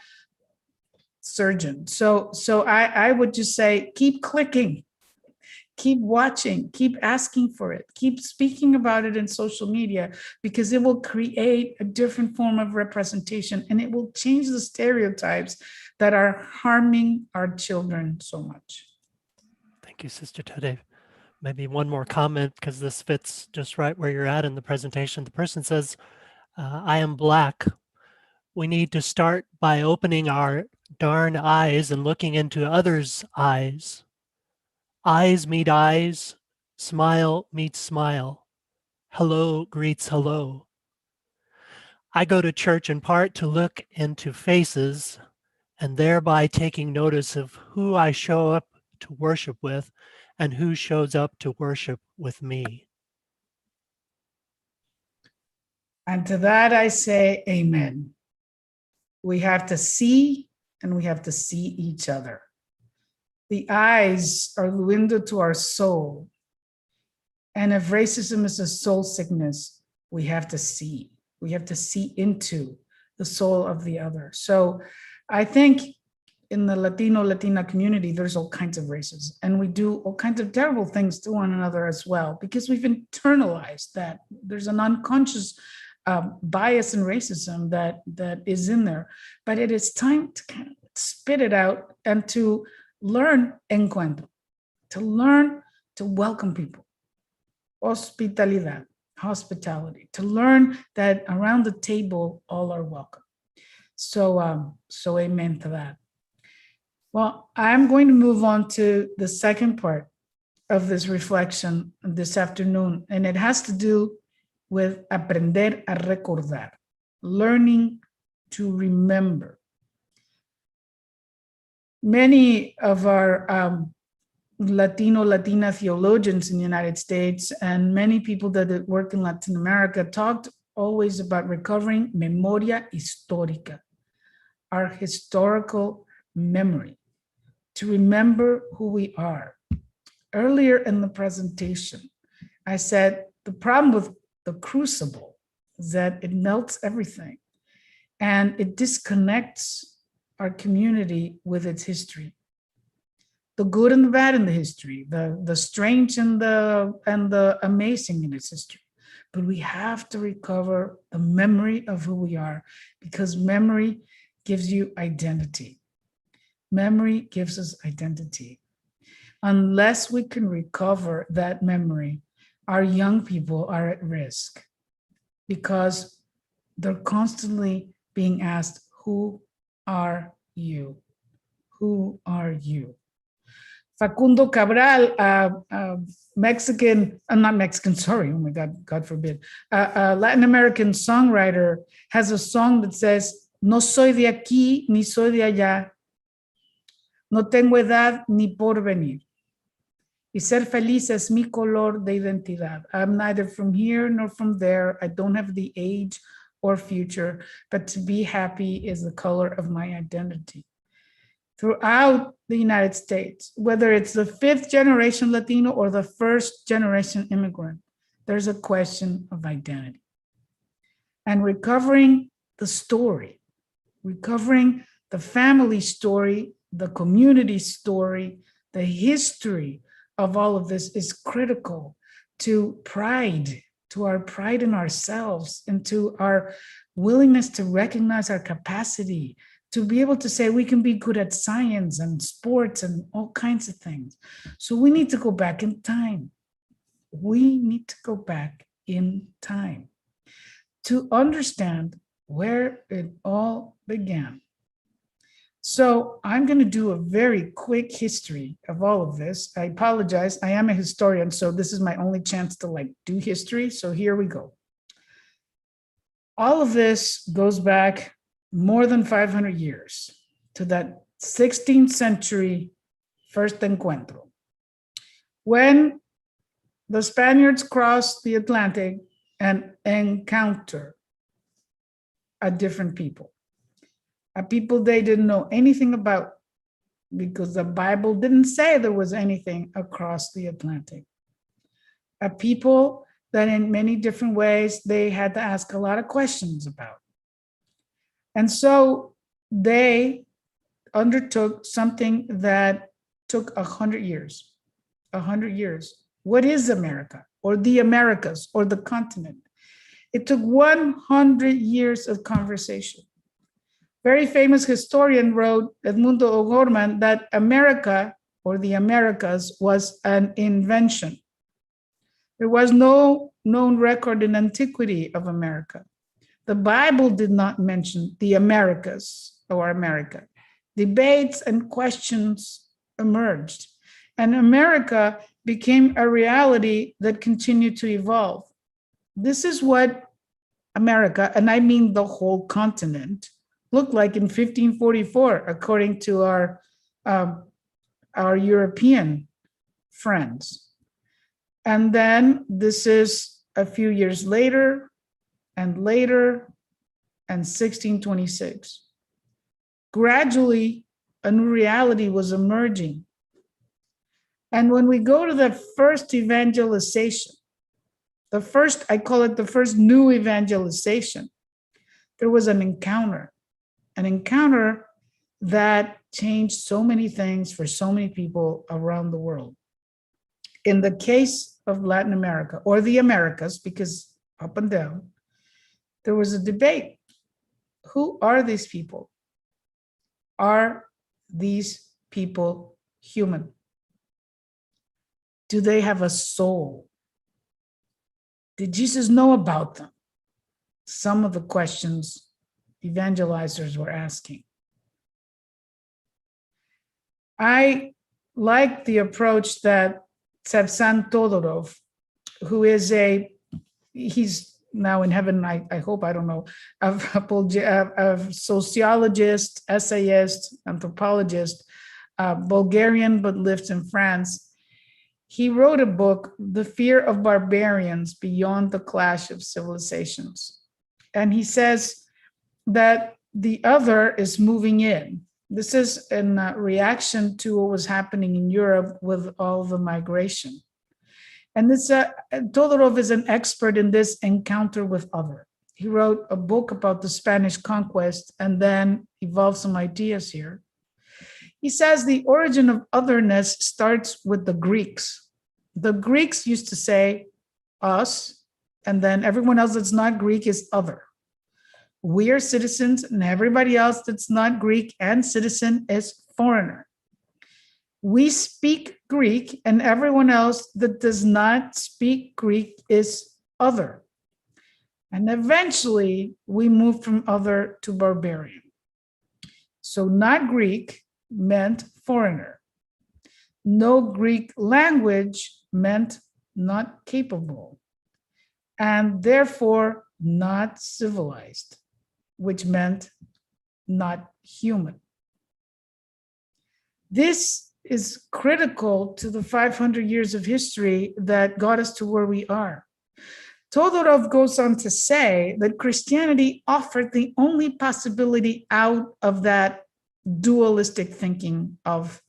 surgeon. So I would just say, keep clicking, keep watching, keep asking for it, keep speaking about it in social media, because it will create a different form of representation and it will change the stereotypes that are harming our children so much. Thank you, Sister Tere. Maybe one more comment, because this fits just right where you're at in the presentation. The person says, I am Black. We need to start by opening our darn eyes and looking into others' eyes. Eyes meet eyes, smile meets smile, hello greets hello. I go to church in part to look into faces and thereby taking notice of who I show up to worship with and who shows up to worship with me. And to that I say amen. We have to see and we have to see each other. The eyes are the window to our soul. And if racism is a soul sickness, we have to see. We have to see into the soul of the other. So I think in the Latina community, there's all kinds of races, and we do all kinds of terrible things to one another as well, because we've internalized that. There's an unconscious bias and racism that is in there, but it is time to kind of spit it out and to learn Encuentro, to learn to welcome people, hospitalidad, hospitality, to learn that around the table all are welcome. So amen to that. Well, I'm going to move on to the second part of this reflection this afternoon, and it has to do with aprender a recordar, learning to remember. Many of our Latina theologians in the United States and many people that work in Latin America talked always about recovering memoria histórica, our historical memory, to remember who we are. Earlier in the presentation, I said the problem with the crucible is that it melts everything and it disconnects our community with its history. the good and the bad in the history, the strange and the amazing in its history. But we have to recover the memory of who we are, because memory gives you identity. Memory gives us identity. Unless we can recover that memory, our young people are at risk, because they're constantly being asked, who are you? Who are you? Facundo Cabral, not Mexican, sorry, oh my God, God forbid, a Latin American songwriter has a song that says, no soy de aquí, ni soy de allá, no tengo edad ni porvenir. Y ser feliz es mi color de identidad. I'm neither from here nor from there. I don't have the age or future, but to be happy is the color of my identity. Throughout the United States, whether it's the 5th generation Latino or the 1st generation immigrant, there's a question of identity. And recovering the story, recovering the family story, the community story, the history of all of this is critical to pride, to our pride in ourselves, and to our willingness to recognize our capacity, to be able to say we can be good at science and sports and all kinds of things. So we need to go back in time. We need to go back in time to understand where it all began. So I'm going to do a very quick history of all of this. I apologize. I am a historian, so this is my only chance to do history. So here we go. All of this goes back more than 500 years to that 16th century first Encuentro, when the Spaniards crossed the Atlantic and encounter a different people. A people they didn't know anything about, because the Bible didn't say there was anything across the Atlantic. A people that in many different ways they had to ask a lot of questions about. And so they undertook something that took 100 years. 100 years. What is America, or the Americas, or the continent? It took 100 years of conversation. Very famous historian wrote, Edmundo O'Gorman, that America, or the Americas, was an invention. There was no known record in antiquity of America. The Bible did not mention the Americas or America. Debates and questions emerged, and America became a reality that continued to evolve. This is what America, and I mean the whole continent, looked like in 1544, according to our European friends. And then this is a few years later, and 1626. Gradually, a new reality was emerging. And when we go to the first evangelization, I call it the first new evangelization, there was an encounter that changed so many things for so many people around the world. In the case of Latin America, or the Americas, because up and down, there was a debate. Who are these people? Are these people human? Do they have a soul? Did Jesus know about them? Some of the questions evangelizers were asking. I like the approach that Tsevsan Todorov, who is he's now in heaven, I hope, I don't know, a sociologist, essayist, anthropologist, Bulgarian, but lives in France. He wrote a book, The Fear of Barbarians Beyond the Clash of Civilizations. And he says that the other is moving in. This is in reaction to what was happening in Europe with all the migration. And this Todorov is an expert in this encounter with other. He wrote a book about the Spanish conquest and then evolved some ideas here. He says the origin of otherness starts with the Greeks. The Greeks used to say us, and then everyone else that's not Greek is other. We are citizens, and everybody else that's not Greek and citizen is foreigner. We speak Greek, and everyone else that does not speak Greek is other. And eventually, we moved from other to barbarian. So not Greek meant foreigner. No Greek language meant not capable, and therefore not civilized, which meant not human. This is critical to the 500 years of history that got us to where we are. Todorov goes on to say that Christianity offered the only possibility out of that dualistic thinking of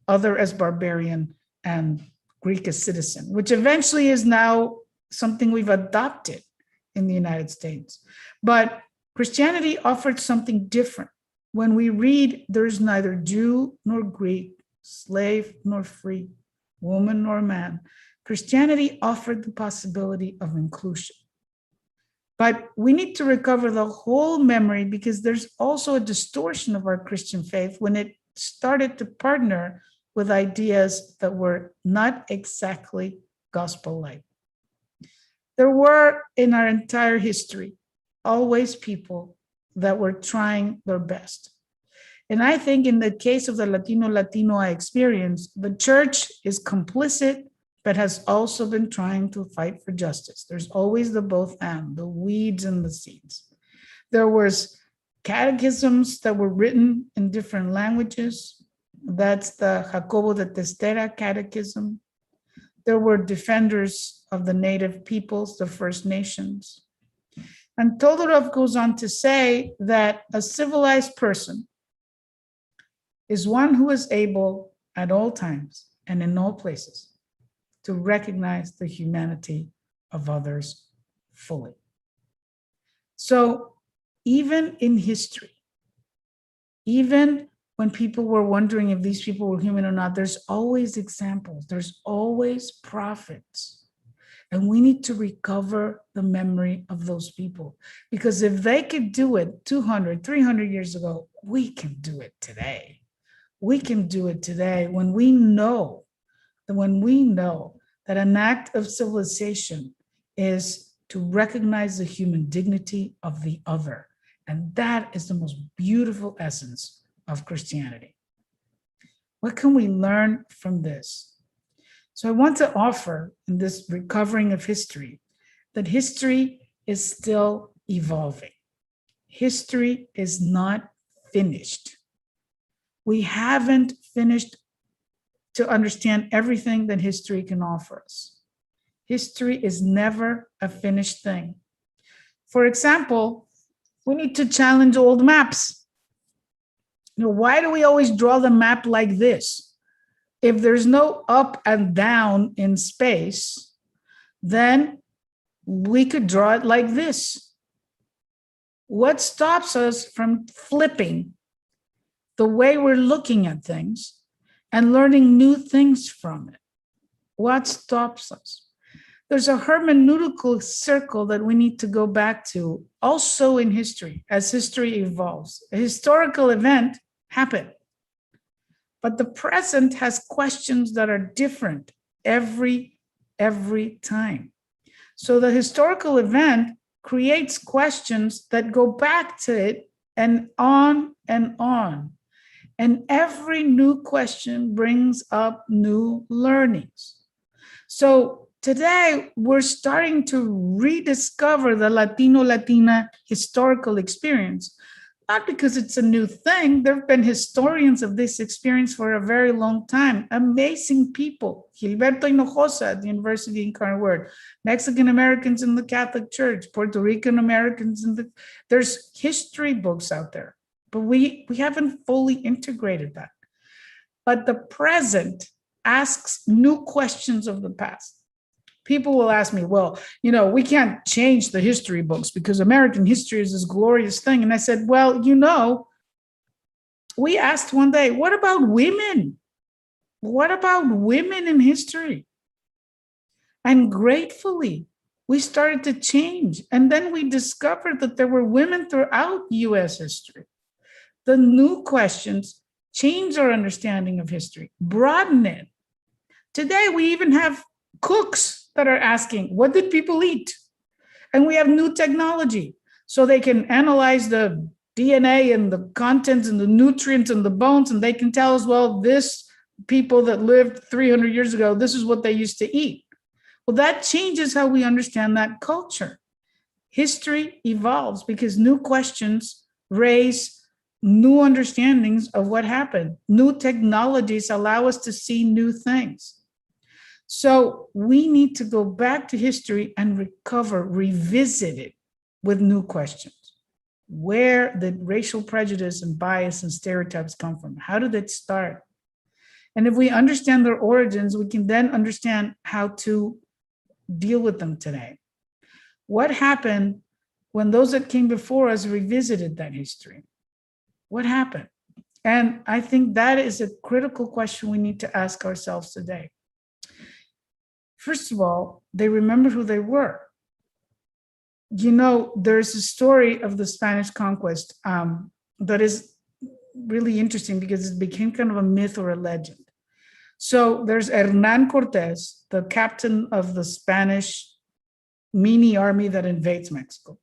other as barbarian and Greek as citizen, which eventually is now something we've adopted in the United States. But Christianity offered something different. When we read, there's neither Jew nor Greek, slave nor free, woman nor man. Christianity offered the possibility of inclusion. But we need to recover the whole memory, because there's also a distortion of our Christian faith when it started to partner with ideas that were not exactly gospel-like. There were, in our entire history, always people that were trying their best. And I think in the case of the Latino experience, the church is complicit, but has also been trying to fight for justice. There's always the both and, the weeds and the seeds. There was catechisms that were written in different languages. That's the Jacobo de Testera catechism. There were defenders of the native peoples, the First Nations. And Todorov goes on to say that a civilized person is one who is able at all times and in all places to recognize the humanity of others fully. So even in history, even when people were wondering if these people were human or not, there's always examples, there's always prophets. And we need to recover the memory of those people, because if they could do it 200, 300 years ago, we can do it today. We can do it today when we know that an act of civilization is to recognize the human dignity of the other. And that is the most beautiful essence of Christianity. What can we learn from this? So I want to offer in this recovering of history that history is still evolving. History is not finished. We haven't finished to understand everything that history can offer us. History is never a finished thing. For example, we need to challenge old maps. Why do we always draw the map like this? If there's no up and down in space, then we could draw it like this. What stops us from flipping the way we're looking at things and learning new things from it? What stops us? There's a hermeneutical circle that we need to go back to also in history, as history evolves. A historical event happened, but the present has questions that are different every time. So the historical event creates questions that go back to it and on and on. And every new question brings up new learnings. So today, we're starting to rediscover the Latino-Latina historical experience, not because it's a new thing. There have been historians of this experience for a very long time. Amazing people. Gilberto Hinojosa at the University of Incarnate Word, Mexican Americans in the Catholic Church, Puerto Rican Americans there's history books out there, but we haven't fully integrated that. But the present asks new questions of the past. People will ask me, well, we can't change the history books because American history is this glorious thing. And I said, well, We asked one day, what about women? What about women in history? And gratefully, we started to change. And then we discovered that there were women throughout US history. The new questions change our understanding of history, broaden it. Today, we even have cooks that are asking, what did people eat? And we have new technology so they can analyze the DNA and the contents and the nutrients and the bones, and they can tell us, well, this people that lived 300 years ago, this is what they used to eat. Well, that changes how we understand that culture. History evolves because new questions raise new understandings of what happened. New technologies allow us to see new things. So we need to go back to history and revisit it with new questions. Where did racial prejudice and bias and stereotypes come from? How did it start? And if we understand their origins, we can then understand how to deal with them today. What happened when those that came before us revisited that history? What happened? And I think that is a critical question we need to ask ourselves today. First of all, they remembered who they were. You know, there's a story of the Spanish conquest that is really interesting because it became kind of a myth or a legend. So there's Hernán Cortés, the captain of the Spanish mini army that invades Mexico.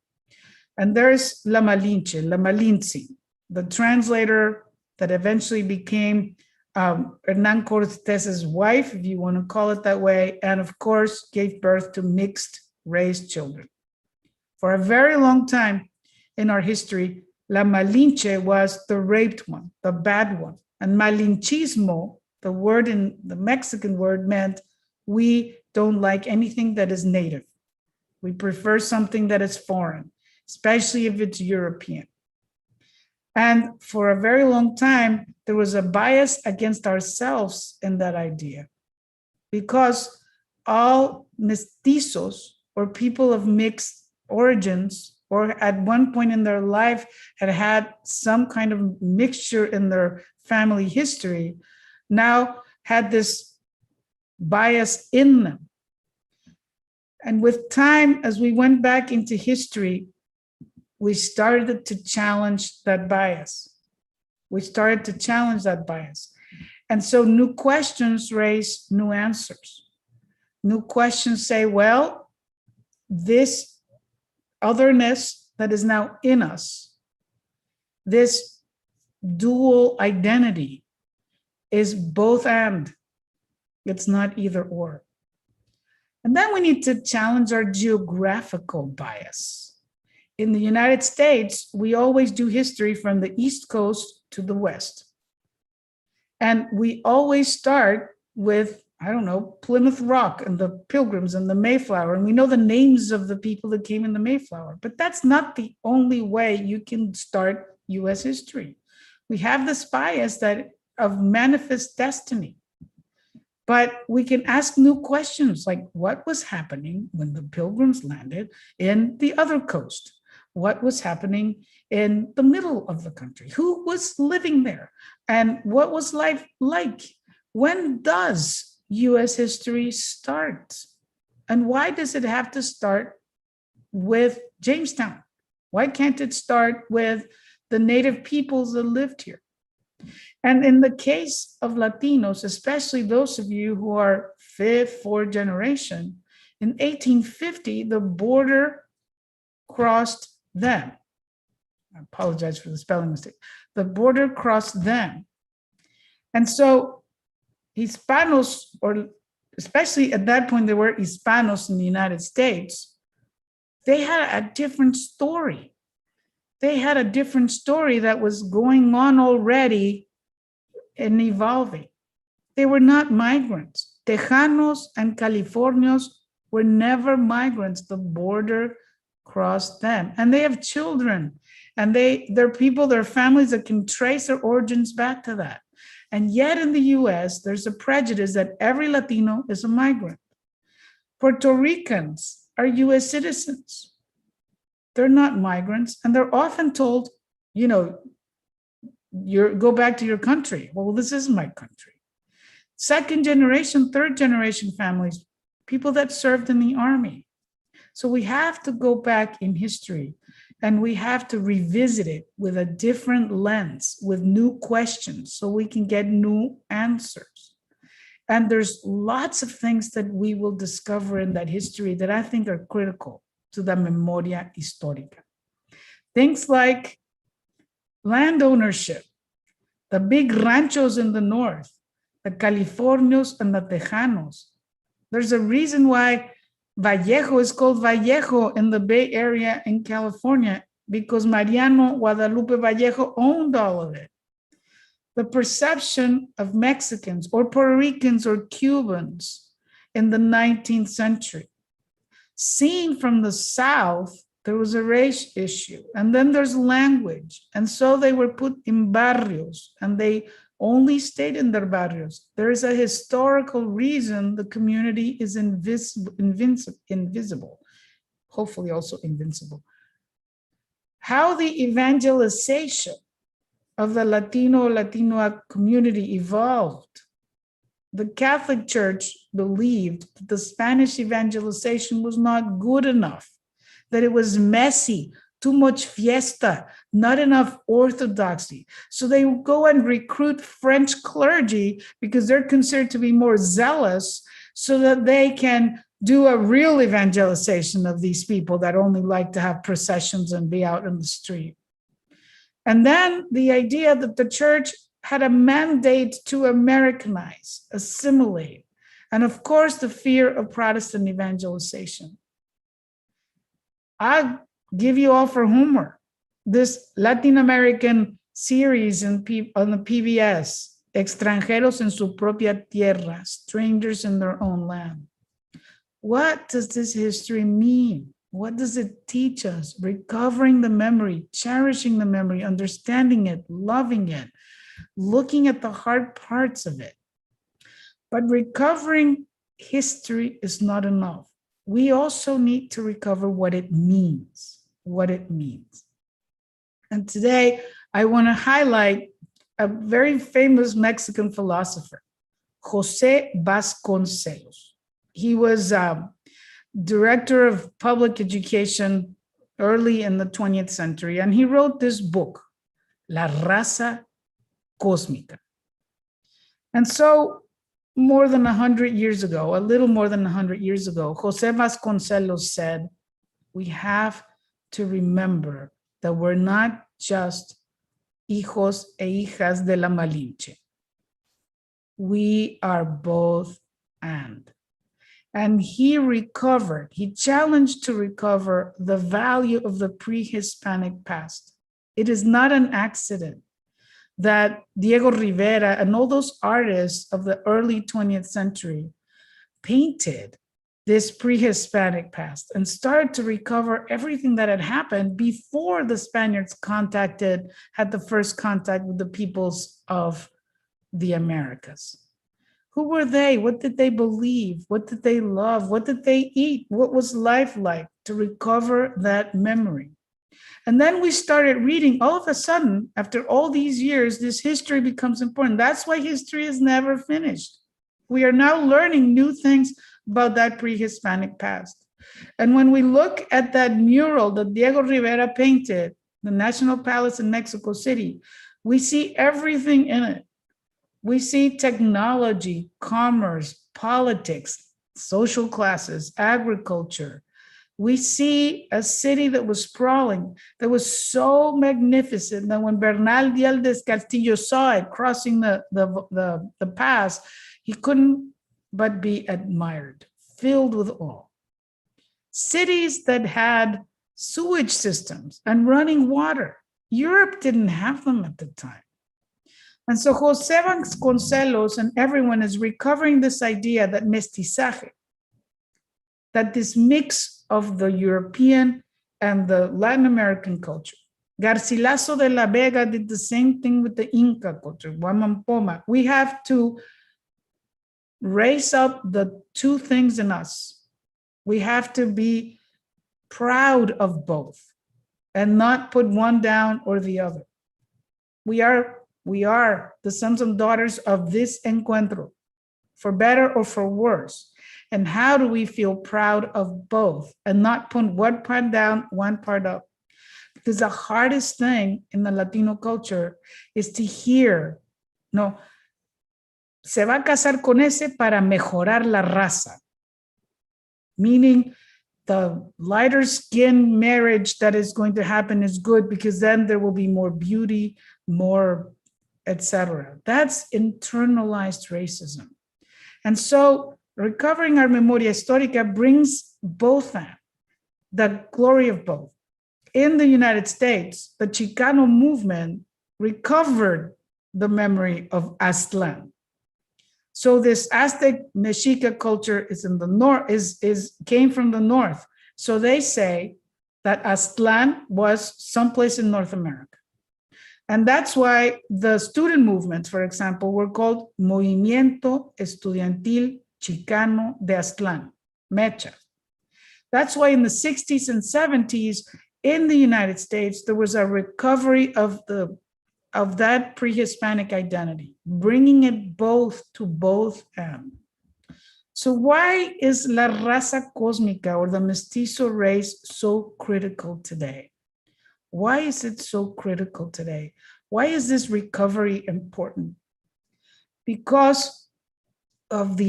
And there's La Malinche, the translator that eventually became Hernán Cortés's wife, if you want to call it that way, and of course gave birth to mixed race children. For a very long time in our history, La Malinche was the raped one, the bad one. And malinchismo, the word in the Mexican word, meant we don't like anything that is native. We prefer something that is foreign, especially if it's European. And for a very long time, there was a bias against ourselves in that idea, because all mestizos, or people of mixed origins, or at one point in their life had some kind of mixture in their family history, now had this bias in them. And with time, as we went back into history, we started to challenge that bias. And so new questions raise new answers. New questions say, well, this otherness that is now in us, this dual identity, is both and. It's not either or. And then we need to challenge our geographical bias. In the United States, we always do history from the East Coast to the West. And we always start with, I don't know, Plymouth Rock and the Pilgrims and the Mayflower. And we know the names of the people that came in the Mayflower. But that's not the only way you can start US history. We have this bias that of manifest destiny. But we can ask new questions like, what was happening when the Pilgrims landed in the other coast? What was happening in the middle of the country? Who was living there? And what was life like? When does US history start? And why does it have to start with Jamestown? Why can't it start with the native peoples that lived here? And in the case of Latinos, especially those of you who are fifth, fourth generation, in 1850, the border crossed them. I apologize for the spelling mistake. The border crossed them. And so Hispanos, or especially at that point, there were Hispanos in the United States, they had a different story. They had a different story that was going on already and evolving. They were not migrants. Tejanos and Californios were never migrants. The border crossed them. And they have children. And they're people, their families that can trace their origins back to that. And yet in the US, there's a prejudice that every Latino is a migrant. Puerto Ricans are US citizens. They're not migrants. And they're often told, you know, go back to your country. Well, this is my country. Second generation, third generation families, people that served in the army. So we have to go back in history and we have to revisit it with a different lens, with new questions, so we can get new answers. And there's lots of things that we will discover in that history that I think are critical to the memoria histórica. Things like land ownership, the big ranchos in the north, the Californios and the Tejanos. There's a reason why Vallejo is called Vallejo in the Bay Area in California, because Mariano Guadalupe Vallejo owned all of it. The perception of Mexicans or Puerto Ricans or Cubans in the 19th century. Seen from the South, there was a race issue, and then there's language. And so they were put in barrios, and they only stayed in their barrios. There is a historical reason the community is invisible, hopefully also invincible. How the evangelization of the Latino community evolved. The Catholic Church believed that the Spanish evangelization was not good enough, that it was messy, too much fiesta, not enough orthodoxy. So they would go and recruit French clergy because they're considered to be more zealous, so that they can do a real evangelization of these people that only like to have processions and be out in the street. And then the idea that the church had a mandate to Americanize, assimilate, and of course the fear of Protestant evangelization. I give you all for homework this Latin American series on the PBS, Extranjeros en su propia tierra, strangers in their own land. What does this history mean? What does it teach us? Recovering the memory, cherishing the memory, understanding it, loving it, looking at the hard parts of it. But recovering history is not enough. We also need to recover what it means, And today, I want to highlight a very famous Mexican philosopher, José Vasconcelos. He was director of public education early in the 20th century, and he wrote this book, La Raza Cósmica. And so more than 100 years ago, a little more than 100 years ago, José Vasconcelos said, we have to remember that we're not just hijos e hijas de la Malinche. We are both and. And he challenged to recover the value of the pre-Hispanic past. It is not an accident that Diego Rivera and all those artists of the early 20th century painted this pre-Hispanic past and started to recover everything that had happened before the Spaniards had the first contact with the peoples of the Americas. Who were they? What did they believe? What did they love? What did they eat? What was life like? To recover that memory. And then we started reading. All of a sudden, after all these years, this history becomes important. That's why history is never finished. We are now learning new things about that pre-Hispanic past. And when we look at that mural that Diego Rivera painted, the National Palace in Mexico City, we see everything in it. We see technology, commerce, politics, social classes, agriculture. We see a city that was sprawling, that was so magnificent that when Bernal Díaz del Castillo saw it crossing the pass, he couldn't but be admired, filled with awe. Cities that had sewage systems and running water. Europe didn't have them at the time. And so José Vasconcelos and everyone is recovering this idea that mestizaje, that this mix of the European and the Latin American culture. Garcilaso de la Vega did the same thing with the Inca culture, Guamampoma. We have to raise up the two things in us. We have to be proud of both and not put one down or the other. We are We are the sons and daughters of this Encuentro, for better or for worse. And how do we feel proud of both and not put one part down, one part up? Because the hardest thing in the Latino culture is to hear, no, se va a casar con ese para mejorar la raza. Meaning the lighter skin marriage that is going to happen is good because then there will be more beauty, more, etc. That's internalized racism. And so recovering our memoria histórica brings both that, the glory of both. In the United States, the Chicano movement recovered the memory of Aztlán. So this Aztec Mexica culture is in the north, came from the north. So they say that Aztlán was someplace in North America. And that's why the student movements, for example, were called Movimiento Estudiantil Chicano de Aztlán, MECHA. That's why in the 60s and 70s in the United States, there was a recovery of that pre-Hispanic identity, bringing it both to both ends. So why is la raza cósmica or the mestizo race so critical today? Why is it so critical today? Why is this recovery important? Because of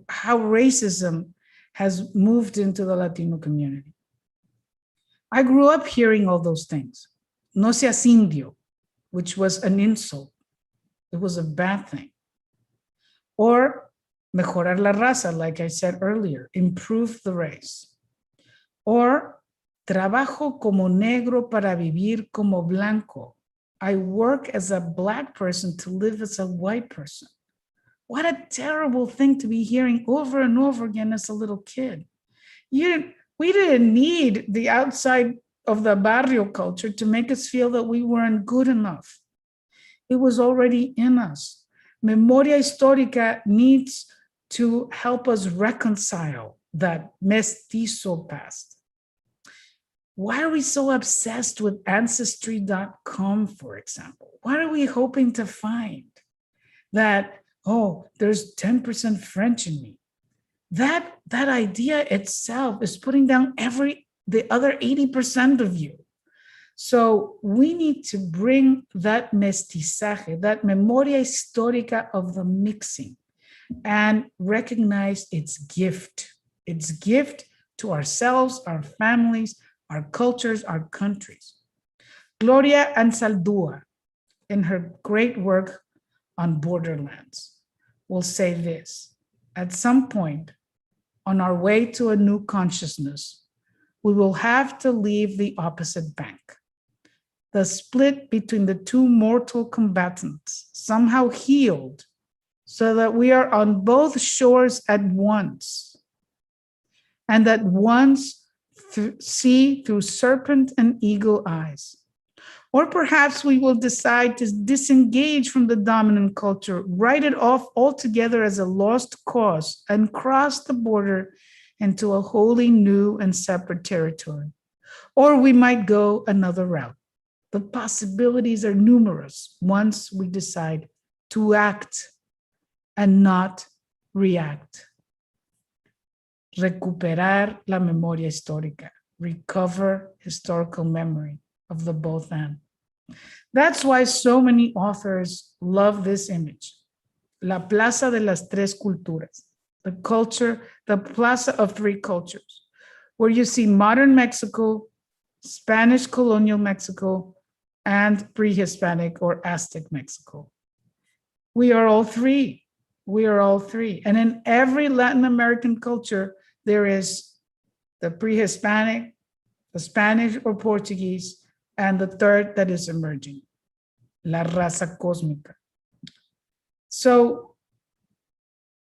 how racism has moved into the Latino community. I grew up hearing all those things. No seas indio, which was an insult. It was a bad thing. Or mejorar la raza, like I said earlier, improve the race. Or trabajo como negro para vivir como blanco. I work as a Black person to live as a white person. What a terrible thing to be hearing over and over again as a little kid. We didn't need the outside of the barrio culture to make us feel that we weren't good enough. It was already in us. Memoria histórica needs to help us reconcile that mestizo past. Why are we so obsessed with Ancestry.com, for example? What are we hoping to find? That, oh, there's 10% French in me. That idea itself is putting down the other 80% of you. So we need to bring that mestizaje, that memoria histórica of the mixing, and recognize its gift to ourselves, our families, our cultures, our countries. Gloria Anzaldúa, in her great work on borderlands, will say this: at some point on our way to a new consciousness, we will have to leave the opposite bank. The split between the two mortal combatants, somehow healed, so that we are on both shores at once, and that once see through serpent and eagle eyes. Or perhaps we will decide to disengage from the dominant culture, write it off altogether as a lost cause, and cross the border into a wholly new and separate territory. Or we might go another route. The possibilities are numerous once we decide to act and not react. Recuperar la memoria histórica, recover historical memory of the both and. That's why so many authors love this image. La Plaza de las Tres Culturas, the Plaza of Three Cultures, where you see modern Mexico, Spanish colonial Mexico, and pre-Hispanic or Aztec Mexico. We are all three. We are all three. And in every Latin American culture, there is the pre-Hispanic, the Spanish or Portuguese, and the third that is emerging, la raza cósmica. So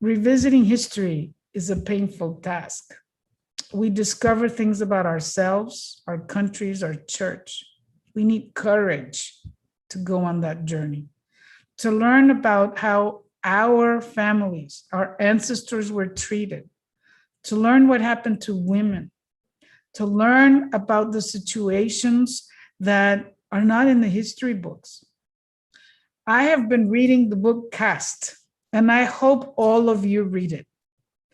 revisiting history is a painful task. We discover things about ourselves, our countries, our church. We need courage to go on that journey, to learn about how our families, our ancestors were treated, to learn what happened to women, to learn about the situations that are not in the history books. I have been reading the book Caste, and I hope all of you read it.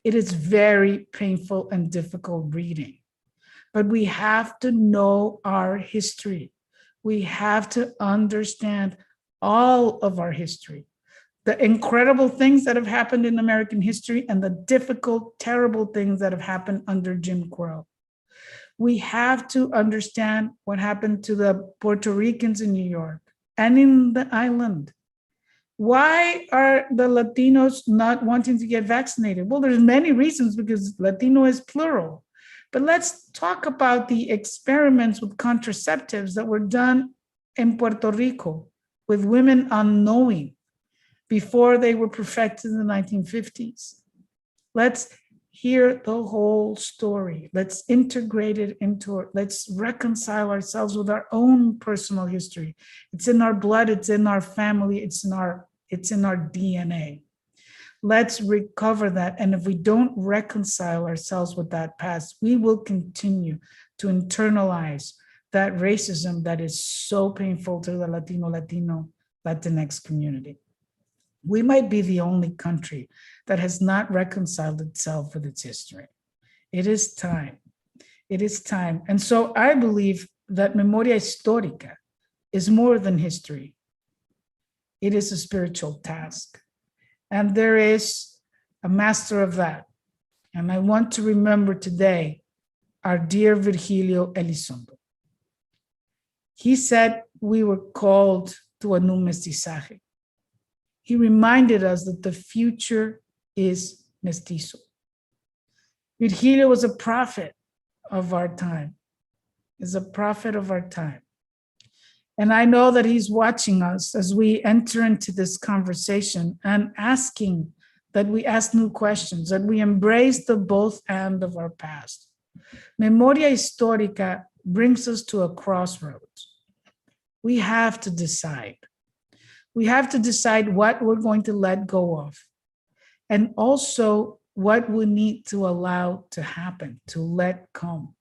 It is very painful and difficult reading, but we have to know our history. We have to understand all of our history, the incredible things that have happened in American history and the difficult, terrible things that have happened under Jim Crow. We have to understand what happened to the Puerto Ricans in New York and in the island. Why are the Latinos not wanting to get vaccinated? Well, there's many reasons, because Latino is plural. But let's talk about the experiments with contraceptives that were done in Puerto Rico with women unknowing before they were perfected in the 1950s. Let's hear the whole story. Let's integrate it into it. Let's reconcile ourselves with our own personal history. It's in our blood, it's in our family, it's in our DNA. Let's recover that. And if we don't reconcile ourselves with that past, we will continue to internalize that racism that is so painful to the Latinx community. We might be the only country that has not reconciled itself with its history. It is time. It is time. And so I believe that memoria histórica is more than history. It is a spiritual task. And there is a master of that. And I want to remember today our dear Virgilio Elizondo. He said we were called to a new mestizaje. He reminded us that the future is mestizo. Virgilio was a prophet of our time, is a prophet of our time. And I know that he's watching us as we enter into this conversation and asking that we ask new questions, that we embrace the both and of our past. Memoria histórica brings us to a crossroads. We have to decide. We have to decide what we're going to let go of, and also what we need to allow to happen, to let come.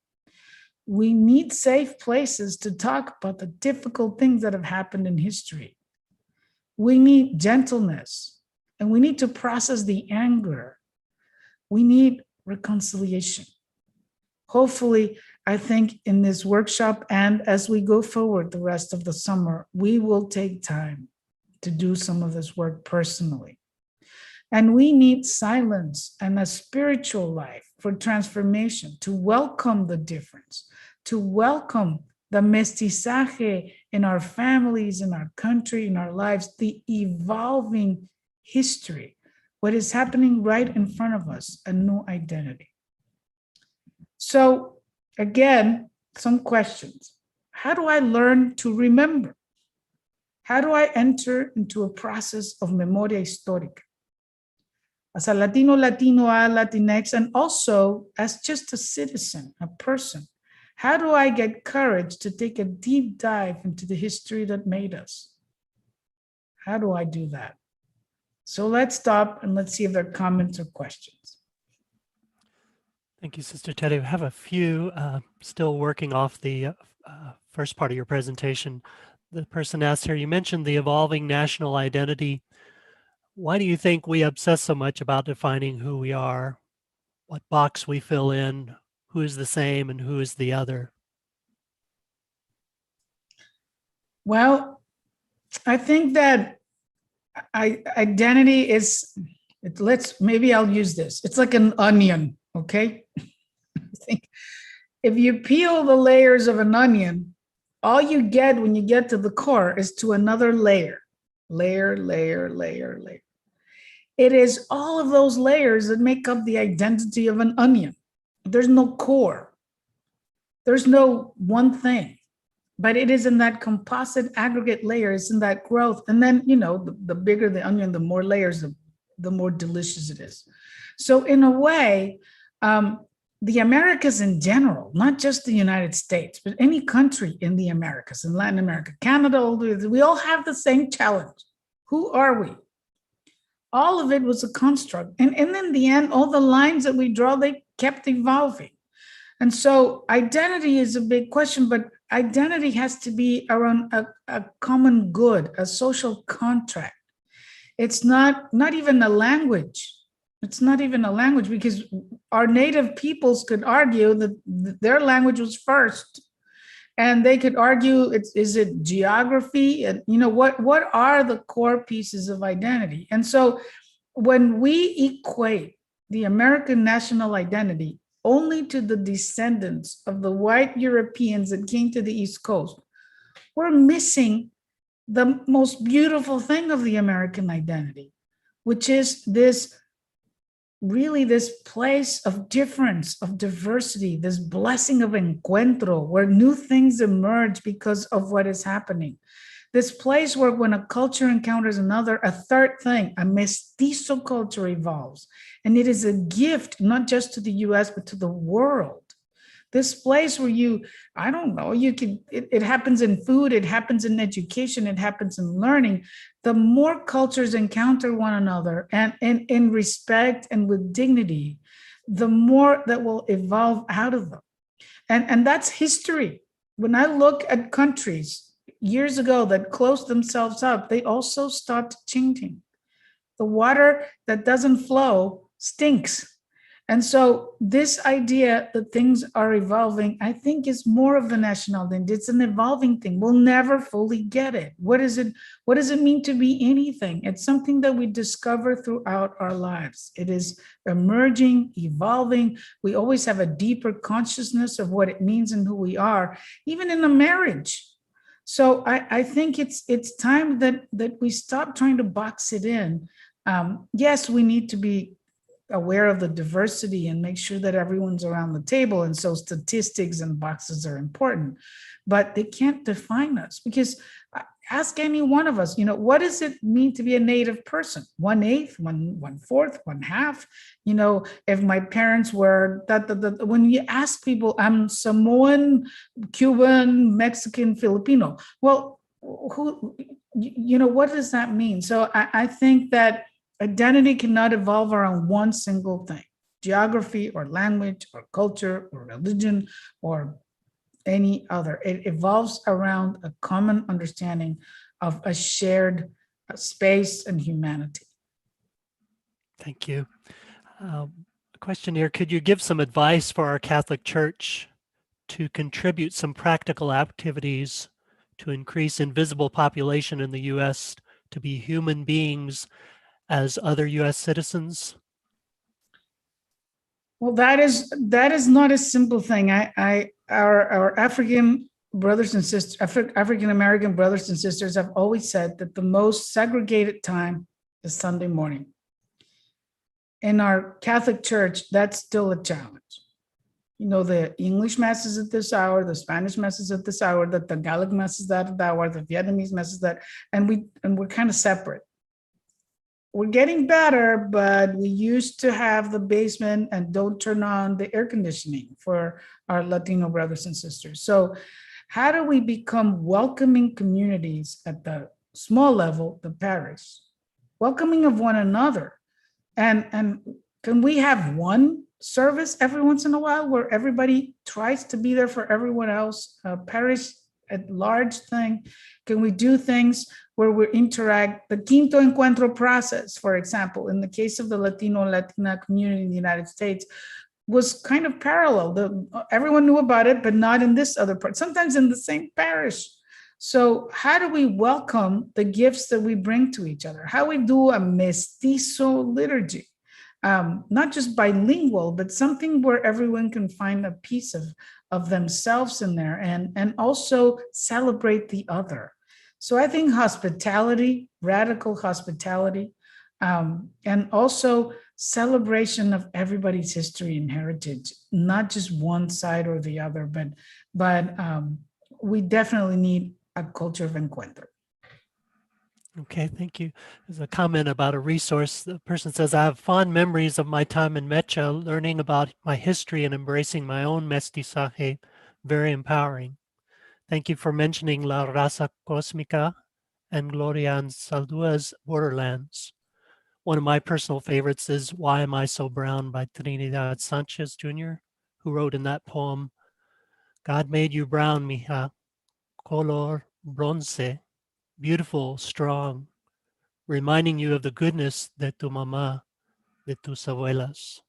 We need safe places to talk about the difficult things that have happened in history. We need gentleness, and we need to process the anger. We need reconciliation. Hopefully, I think in this workshop and as we go forward the rest of the summer, we will take time to do some of this work personally. And we need silence and a spiritual life for transformation, to welcome the difference, to welcome the mestizaje in our families, in our country, in our lives, the evolving history, what is happening right in front of us, a new identity. So again, some questions. How do I learn to remember? How do I enter into a process of memoria histórica? As a Latino, Latinx, and also as just a citizen, a person, how do I get courage to take a deep dive into the history that made us? How do I do that? So let's stop and let's see if there are comments or questions. Thank you, Sister Teddy. We have a few still working off the first part of your presentation. The person asked here, you mentioned the evolving national identity. Why do you think we obsess so much about defining who we are, what box we fill in, who is the same and who is the other? Well, I think that identity is, maybe I'll use this. It's like an onion, okay? I think if you peel the layers of an onion, all you get when you get to the core is to another layer. Layer. It is all of those layers that make up the identity of an onion. There's no core. There's no one thing, but it is in that composite aggregate layer, it's in that growth. And then, the bigger the onion, the more layers, the more delicious it is. So in a way, the Americas in general, not just the United States, but any country in the Americas, in Latin America, Canada, we all have the same challenge. Who are we? All of it was a construct. And in the end, all the lines that we draw, they kept evolving. And so identity is a big question, but identity has to be around a common good, a social contract. It's not even a language. It's not even a language, because our native peoples could argue that their language was first. And they could argue, is it geography? And what are the core pieces of identity? And so when we equate the American national identity only to the descendants of the white Europeans that came to the East Coast, we're missing the most beautiful thing of the American identity, which is this place of difference, of diversity, this blessing of encuentro, where new things emerge because of what is happening. This place where when a culture encounters another, a third thing, a mestizo culture evolves. And it is a gift, not just to the US, but to the world. This place where I don't know, it happens in food, it happens in education, it happens in learning. The more cultures encounter one another and in respect and with dignity, the more that will evolve out of them. And that's history. When I look at countries years ago that closed themselves up, they also stopped changing. The water that doesn't flow stinks. And so this idea that things are evolving, I think, is more of the national thing. It's an evolving thing. We'll never fully get it. What does it mean to be anything? It's something that we discover throughout our lives. It is emerging, evolving. We always have a deeper consciousness of what it means and who we are, even in a marriage. So I think it's time that we stop trying to box it in. Yes, we need to be aware of the diversity and make sure that everyone's around the table. And so statistics and boxes are important, but they can't define us, because ask any one of us, what does it mean to be a Native person? 1/8, 1/4, 1/2. If my parents were when you ask people, I'm Samoan, Cuban, Mexican, Filipino. Well, what does that mean? So I think that identity cannot evolve around one single thing, geography or language or culture or religion or any other. It evolves around a common understanding of a shared space and humanity. Thank you. Question here, could you give some advice for our Catholic Church to contribute some practical activities to increase invisible population in the US to be human beings as other US citizens? Well, that is not a simple thing. Our African brothers and sisters, African American brothers and sisters have always said that the most segregated time is Sunday morning. In our Catholic Church, that's still a challenge. The English mass is at this hour, the Spanish mass is at this hour, the Tagalog mass is at that hour, the Vietnamese mass is that, and we're kind of separate. We're getting better, but we used to have the basement and don't turn on the air conditioning for our Latino brothers and sisters. So how do we become welcoming communities at the small level, the parish, welcoming of one another? And can we have one service every once in a while where everybody tries to be there for everyone else, a parish at large thing? Can we do things where we interact? The Quinto Encuentro process, for example, in the case of the Latino and Latina community in the United States, was kind of parallel. Everyone knew about it, but not in this other part, sometimes in the same parish. So how do we welcome the gifts that we bring to each other? How we do a mestizo liturgy, not just bilingual, but something where everyone can find a piece of themselves in there, and also celebrate the other. So I think hospitality, radical hospitality, and also celebration of everybody's history and heritage, not just one side or the other, but we definitely need a culture of encuentro. Okay, thank you. There's a comment about a resource. The person says, I have fond memories of my time in Mecha, learning about my history and embracing my own mestizaje, very empowering. Thank you for mentioning La Raza Cósmica and Gloria Anzaldua's Borderlands. One of my personal favorites is Why Am I So Brown by Trinidad Sanchez Jr., who wrote in that poem, God made you brown, mija, color bronce, beautiful, strong, reminding you of the goodness de tu mamá, de tus abuelas.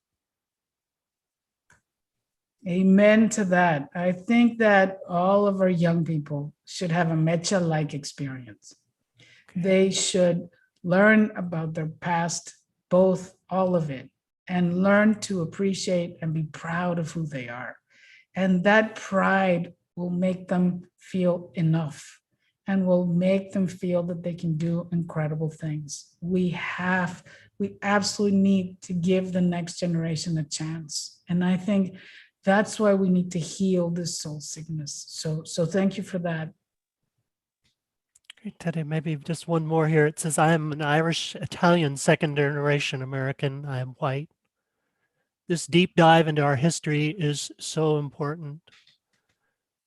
Amen to that. I think that all of our young people should have a Mecha-like experience. They should learn about their past, both, all of it, and learn to appreciate and be proud of who they are. And that pride will make them feel enough and will make them feel that they can do incredible things. We absolutely need to give the next generation a chance. And I think that's why we need to heal this soul sickness. So thank you for that. Okay, Teddy, maybe just one more here. It says, I am an Irish-Italian second-generation American. I am white. This deep dive into our history is so important.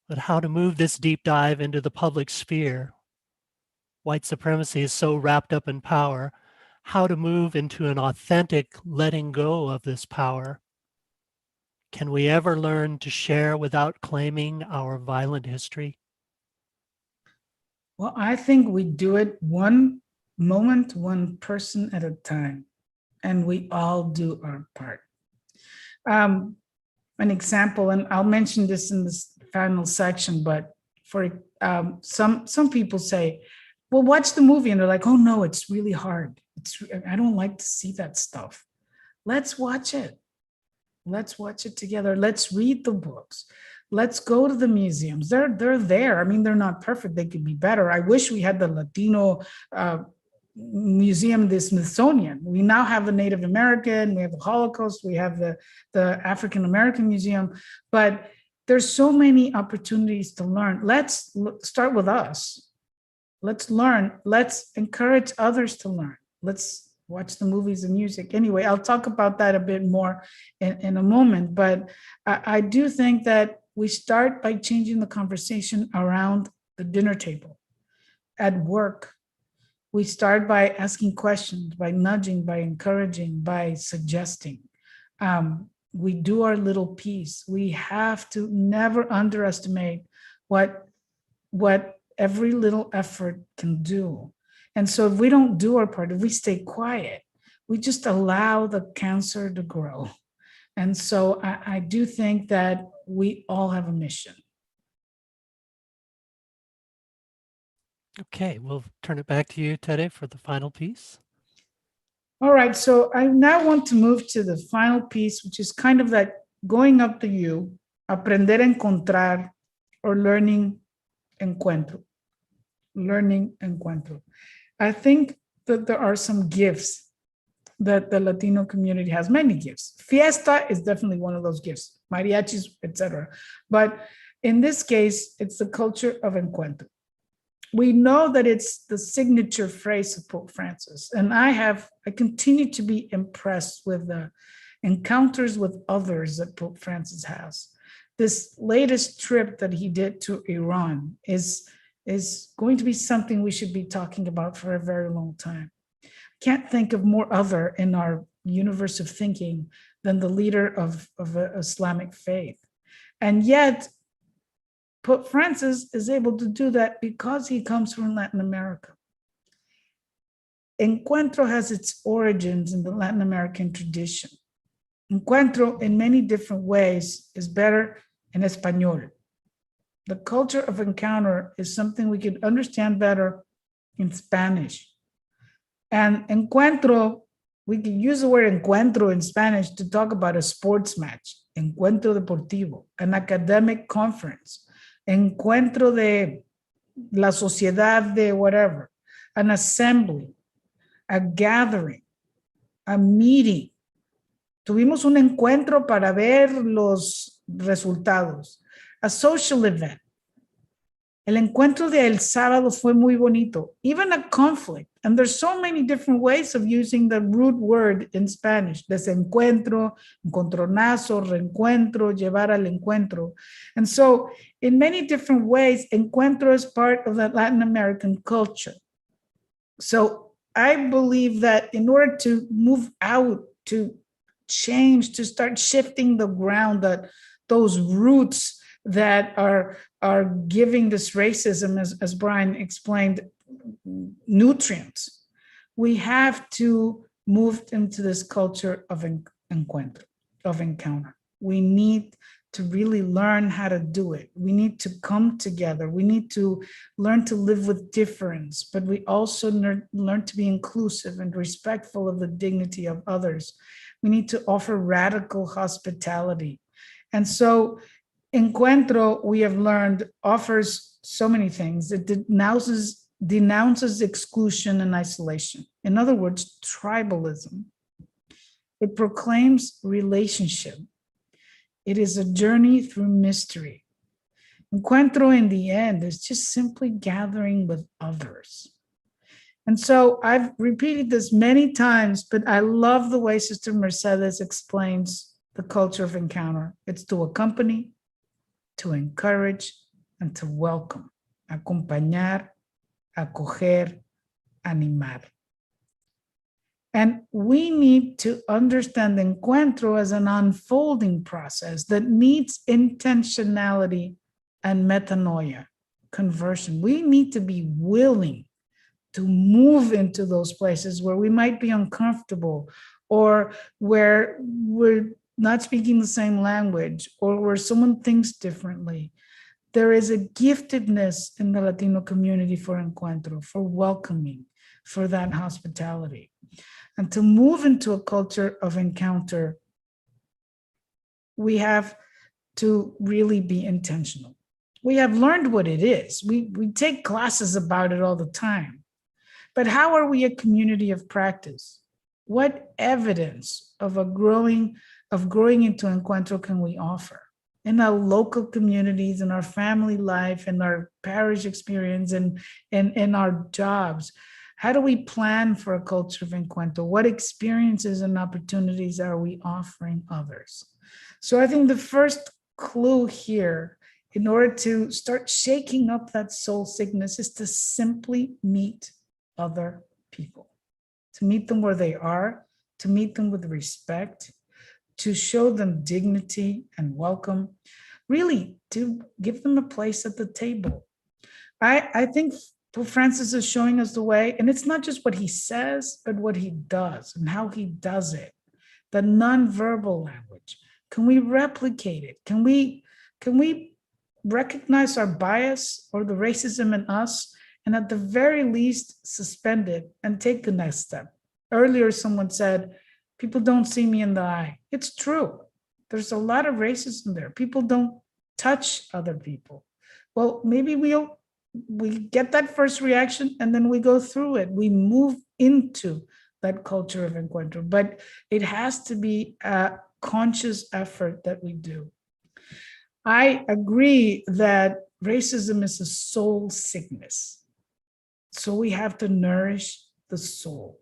But how to move this deep dive into the public sphere? White supremacy is so wrapped up in power. How to move into an authentic letting go of this power? Can we ever learn to share without claiming our violent history? Well, I think we do it one moment, one person at a time, and we all do our part. An example, and I'll mention this in this final section, but for some people say, well, watch the movie, and they're like, oh no, it's really hard. I don't like to see that stuff. Let's watch it. Let's watch it together. Let's read the books. Let's go to the museums. They're there. I mean, they're not perfect. They could be better. I wish we had the Latino museum, the Smithsonian. We now have the Native American, we have the Holocaust, we have the African American Museum, but there's so many opportunities to learn. Let's start with us. Let's learn. Let's encourage others to learn. Let's watch the movies and music. Anyway, I'll talk about that a bit more in a moment, but I do think that we start by changing the conversation around the dinner table, at work. We start by asking questions, by nudging, by encouraging, by suggesting. We do our little piece. We have to never underestimate what every little effort can do. And so if we don't do our part, if we stay quiet, we just allow the cancer to grow. And so I do think that we all have a mission. Okay, we'll turn it back to you, Tere, for the final piece. All right, so I now want to move to the final piece, which is kind of that going up to you, aprender a encontrar, or learning encuentro. Learning encuentro. I think that there are some gifts that the Latino community has, many gifts. Fiesta is definitely one of those gifts, mariachis, etc. But in this case, it's the culture of encuentro. We know that it's the signature phrase of Pope Francis. And I continue to be impressed with the encounters with others that Pope Francis has. This latest trip that he did to Iran is going to be something we should be talking about for a very long time. Can't think of more other in our universe of thinking than the leader of Islamic faith. And yet, Pope Francis is able to do that because he comes from Latin America. Encuentro has its origins in the Latin American tradition. Encuentro, in many different ways, is better in Espanol. The culture of encounter is something we can understand better in Spanish. And encuentro, we can use the word encuentro in Spanish to talk about a sports match, encuentro deportivo, an academic conference, encuentro de la sociedad de whatever, an assembly, a gathering, a meeting. Tuvimos un encuentro para ver los resultados, a social event. El encuentro de el sábado fue muy bonito, even a conflict. And there's so many different ways of using the root word in Spanish. Desencuentro, encontronazo, reencuentro, llevar al encuentro. And so in many different ways, encuentro is part of the Latin American culture. So I believe that in order to move out, to change, to start shifting the ground that those roots that are giving this racism, as Brian explained, nutrients. We have to move into this culture of encuentro, of encounter. We need to really learn how to do it. We need to come together. We need to learn to live with difference, but we also learn to be inclusive and respectful of the dignity of others. We need to offer radical hospitality. And so Encuentro, we have learned, offers so many things. It denounces exclusion and isolation. In other words, tribalism. It proclaims relationship. It is a journey through mystery. Encuentro, in the end, is just simply gathering with others. And so I've repeated this many times, but I love the way Sister Mercedes explains the culture of encounter. It's to accompany, to encourage, and to welcome. Acompañar, acoger, animar. And we need to understand Encuentro as an unfolding process that needs intentionality and metanoia, conversion. We need to be willing to move into those places where we might be uncomfortable, or where we're not speaking the same language, or where someone thinks differently. There is a giftedness in the Latino community for Encuentro, for welcoming, for that hospitality. And to move into a culture of encounter, we have to really be intentional. We have learned what it is. We take classes about it all the time. But how are we a community of practice? What evidence of growing into Encuentro can we offer in our local communities, in our family life, in our parish experience, and in our jobs? How do we plan for a culture of Encuentro? What experiences and opportunities are we offering others? So I think the first clue here, in order to start shaking up that soul sickness, is to simply meet other people, to meet them where they are, to meet them with respect, to show them dignity and welcome, really to give them a place at the table. I think Pope Francis is showing us the way, and it's not just what he says, but what he does and how he does it. The nonverbal language. Can we replicate it? Can we recognize our bias or the racism in us, and at the very least suspend it and take the next step? Earlier, someone said, people don't see me in the eye. It's true. There's a lot of racism there. People don't touch other people. Well, maybe we get that first reaction and then we go through it. We move into that culture of Encuentro, but it has to be a conscious effort that we do. I agree that racism is a soul sickness. So we have to nourish the soul.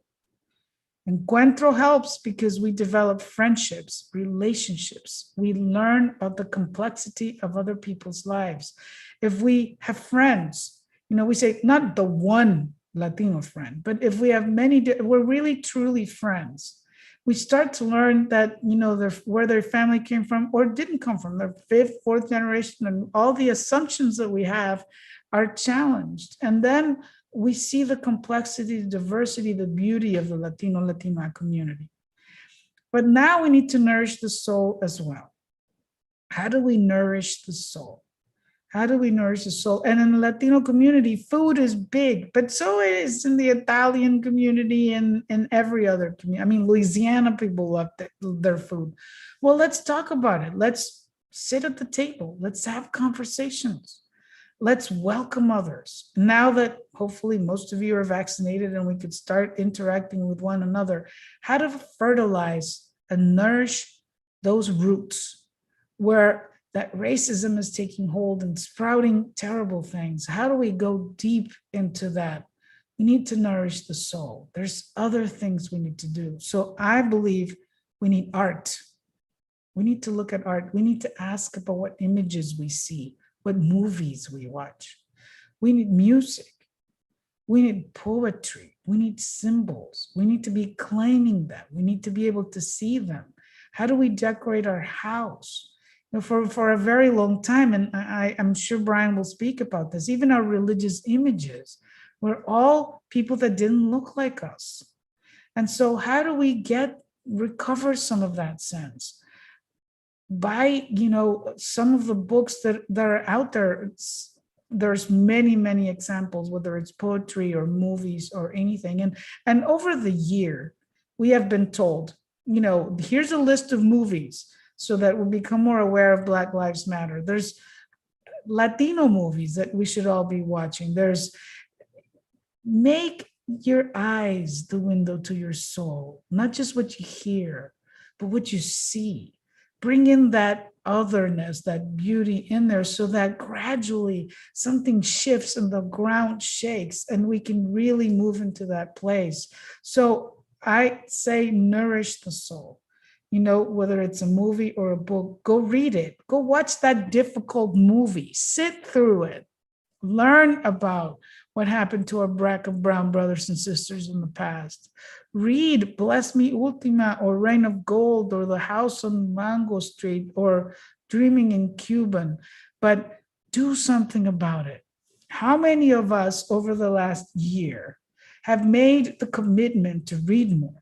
Encuentro helps because we develop friendships, relationships. We learn about the complexity of other people's lives. If we have friends, we say not the one Latino friend, but if we have many, we're really truly friends. We start to learn that, where their family came from or didn't come from, their fifth, fourth generation, and all the assumptions that we have are challenged. And then we see the complexity, the diversity, the beauty of the Latina community. But now we need to nourish the soul as well. How do we nourish the soul? How do we nourish the soul? And in the Latino community, food is big, but so is in the Italian community and in every other community. I mean, Louisiana people love their food. Well, let's talk about it. Let's sit at the table. Let's have conversations. Let's welcome others. Now that hopefully most of you are vaccinated and we could start interacting with one another, how to fertilize and nourish those roots where that racism is taking hold and sprouting terrible things. How do we go deep into that? We need to nourish the soul. There's other things we need to do. So I believe we need art. We need to look at art. We need to ask about what images we see, what movies we watch. We need music. We need poetry. We need symbols. We need to be claiming them. We need to be able to see them. How do we decorate our house? for a very long time. And I'm sure Brian will speak about this. Even our religious images were all people that didn't look like us. And so how do we recover some of that sense? By, some of the books that are out there. There's many examples, whether it's poetry or movies or anything. And over the year, we have been told, here's a list of movies so that we'll become more aware of Black Lives Matter. There's Latino movies that we should all be watching. Make your eyes the window to your soul, not just what you hear, but what you see. Bring in that otherness, that beauty in there, so that gradually something shifts and the ground shakes and we can really move into that place. So I say nourish the soul. Whether it's a movie or a book, go read it. Go watch that difficult movie. Sit through it. Learn about what happened to our Black and brown brothers and sisters in the past. Read Bless Me Ultima or Reign of Gold or The House on Mango Street or Dreaming in Cuban, but do something about it. How many of us over the last year have made the commitment to read more?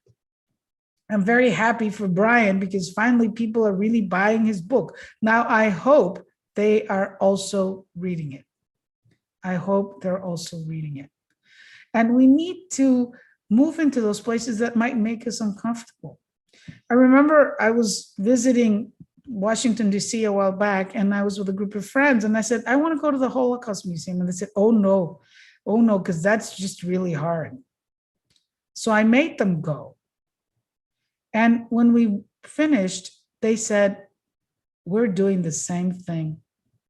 I'm very happy for Brian because finally people are really buying his book. Now I hope they are also reading it. I hope they're also reading it. And we need to move into those places that might make us uncomfortable. I remember I was visiting Washington, D.C. a while back, and I was with a group of friends, and I said, I want to go to the Holocaust Museum. And they said, oh no, because that's just really hard. So I made them go. And when we finished, they said, we're doing the same thing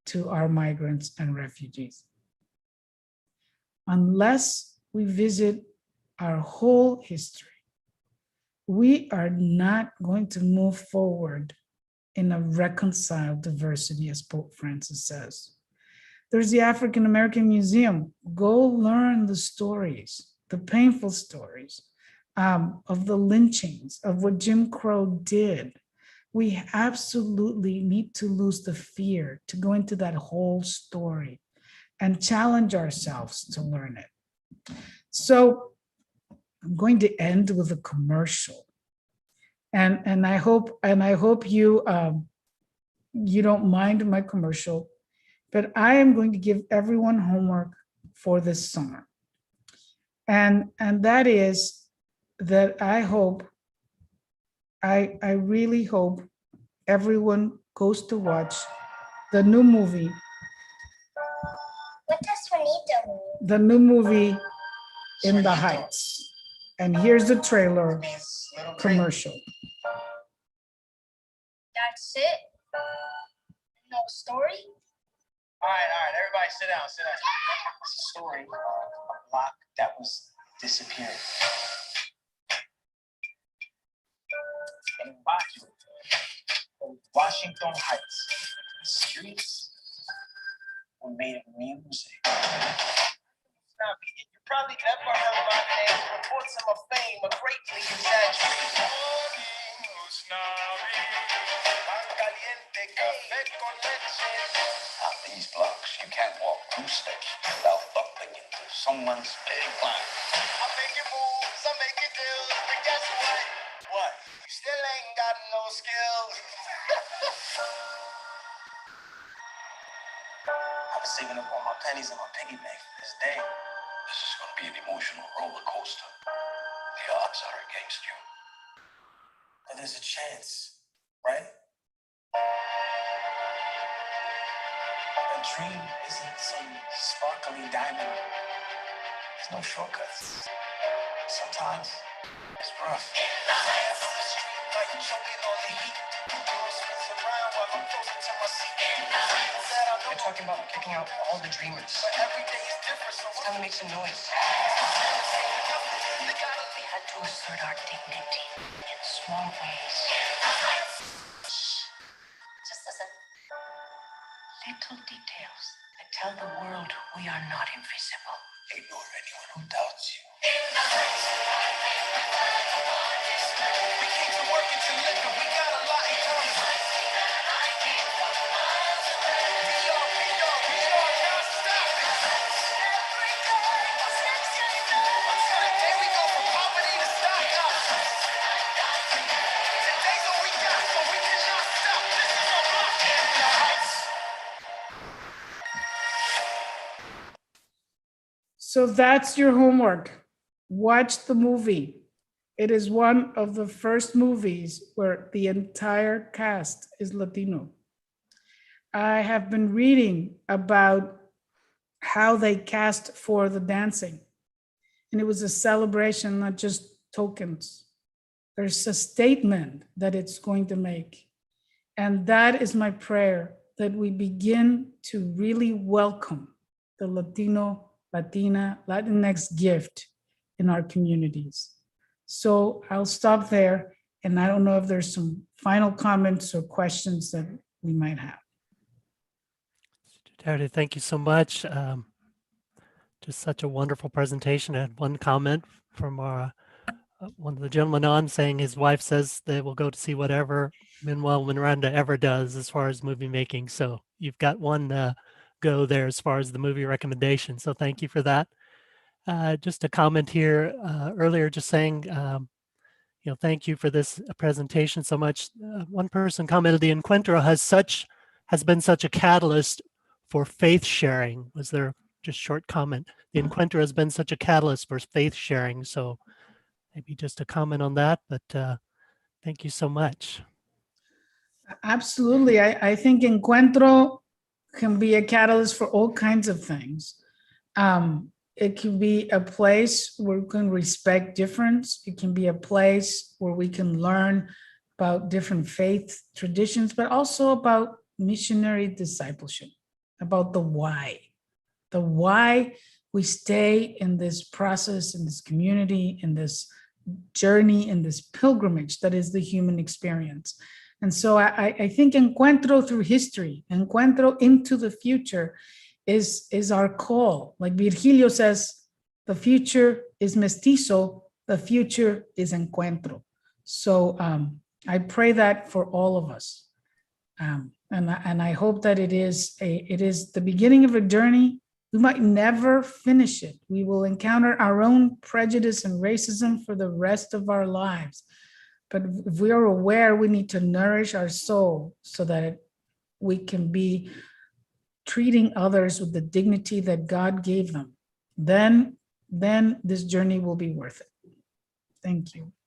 to our migrants and refugees. Unless we visit our whole history, we are not going to move forward in a reconciled diversity, as Pope Francis says. There's the African American Museum. Go learn the stories, the painful stories of the lynchings, of what Jim Crow did. We absolutely need to lose the fear to go into that whole story and challenge ourselves to learn it. So I'm going to end with a commercial, and I hope you you don't mind my commercial, but I am going to give everyone homework for this summer, and that is that I hope, I really hope everyone goes to watch the new movie. What does Juanito mean? The new movie In the Heights. And here's the trailer commercial. That's it? No story? All right, everybody sit down. It's a story of a block that was disappearing. In Washington Heights, the streets were made of music. You probably never heard my name. Reports of my fame are greatly exaggerated. On these blocks, you can't walk 2 steps without bumping into someone's big plan. I make it moves, I make it deals, but guess what? What? You still ain't got no skills. I was saving up all my pennies in my piggy bank for this day. This is going to be an emotional roller coaster. The odds are against you. But there's a chance, right? A dream isn't some sparkling diamond. There's no shortcuts. Sometimes it's rough. Like choking on the heat. They're talking about kicking out all the dreamers. But every day is different, so It's time to make some noise. We had to assert our dignity in small ways. Just listen. Little details that tell the world we are not invisible. Ignore anyone who doubts you. We came to work and to live, and we got a lot in common. So that's your homework. Watch the movie. It is one of the first movies where the entire cast is Latino. I have been reading about how they cast for the dancing. And it was a celebration, not just tokens. There's a statement that it's going to make. And that is my prayer, that we begin to really welcome the Latino, Latina, Latinx gift in our communities. So I'll stop there. And I don't know if there's some final comments or questions that we might have. Teresa, thank you so much. Just such a wonderful presentation. I had one comment from one of the gentlemen on saying his wife says they will go to see whatever Manuel Miranda ever does as far as movie making. So you've got one go there as far as the movie recommendation. So thank you for that. Just a comment here earlier, just saying, thank you for this presentation so much. One person commented the Encuentro has been such a catalyst for faith sharing. Was there just short comment? The Encuentro has been such a catalyst for faith sharing. So maybe just a comment on that, but thank you so much. Absolutely. I think Encuentro can be a catalyst for all kinds of things. It can be a place where we can respect difference. It can be a place where we can learn about different faith traditions, but also about missionary discipleship, about the why we stay in this process, in this community, in this journey, in this pilgrimage that is the human experience. And so I think Encuentro through history, Encuentro into the future is our call. Like Virgilio says, the future is mestizo, the future is Encuentro. So I pray that for all of us. And I hope that it is the beginning of a journey. We might never finish it. We will encounter our own prejudice and racism for the rest of our lives. But if we are aware, we need to nourish our soul so that we can be treating others with the dignity that God gave them. Then this journey will be worth it. Thank you.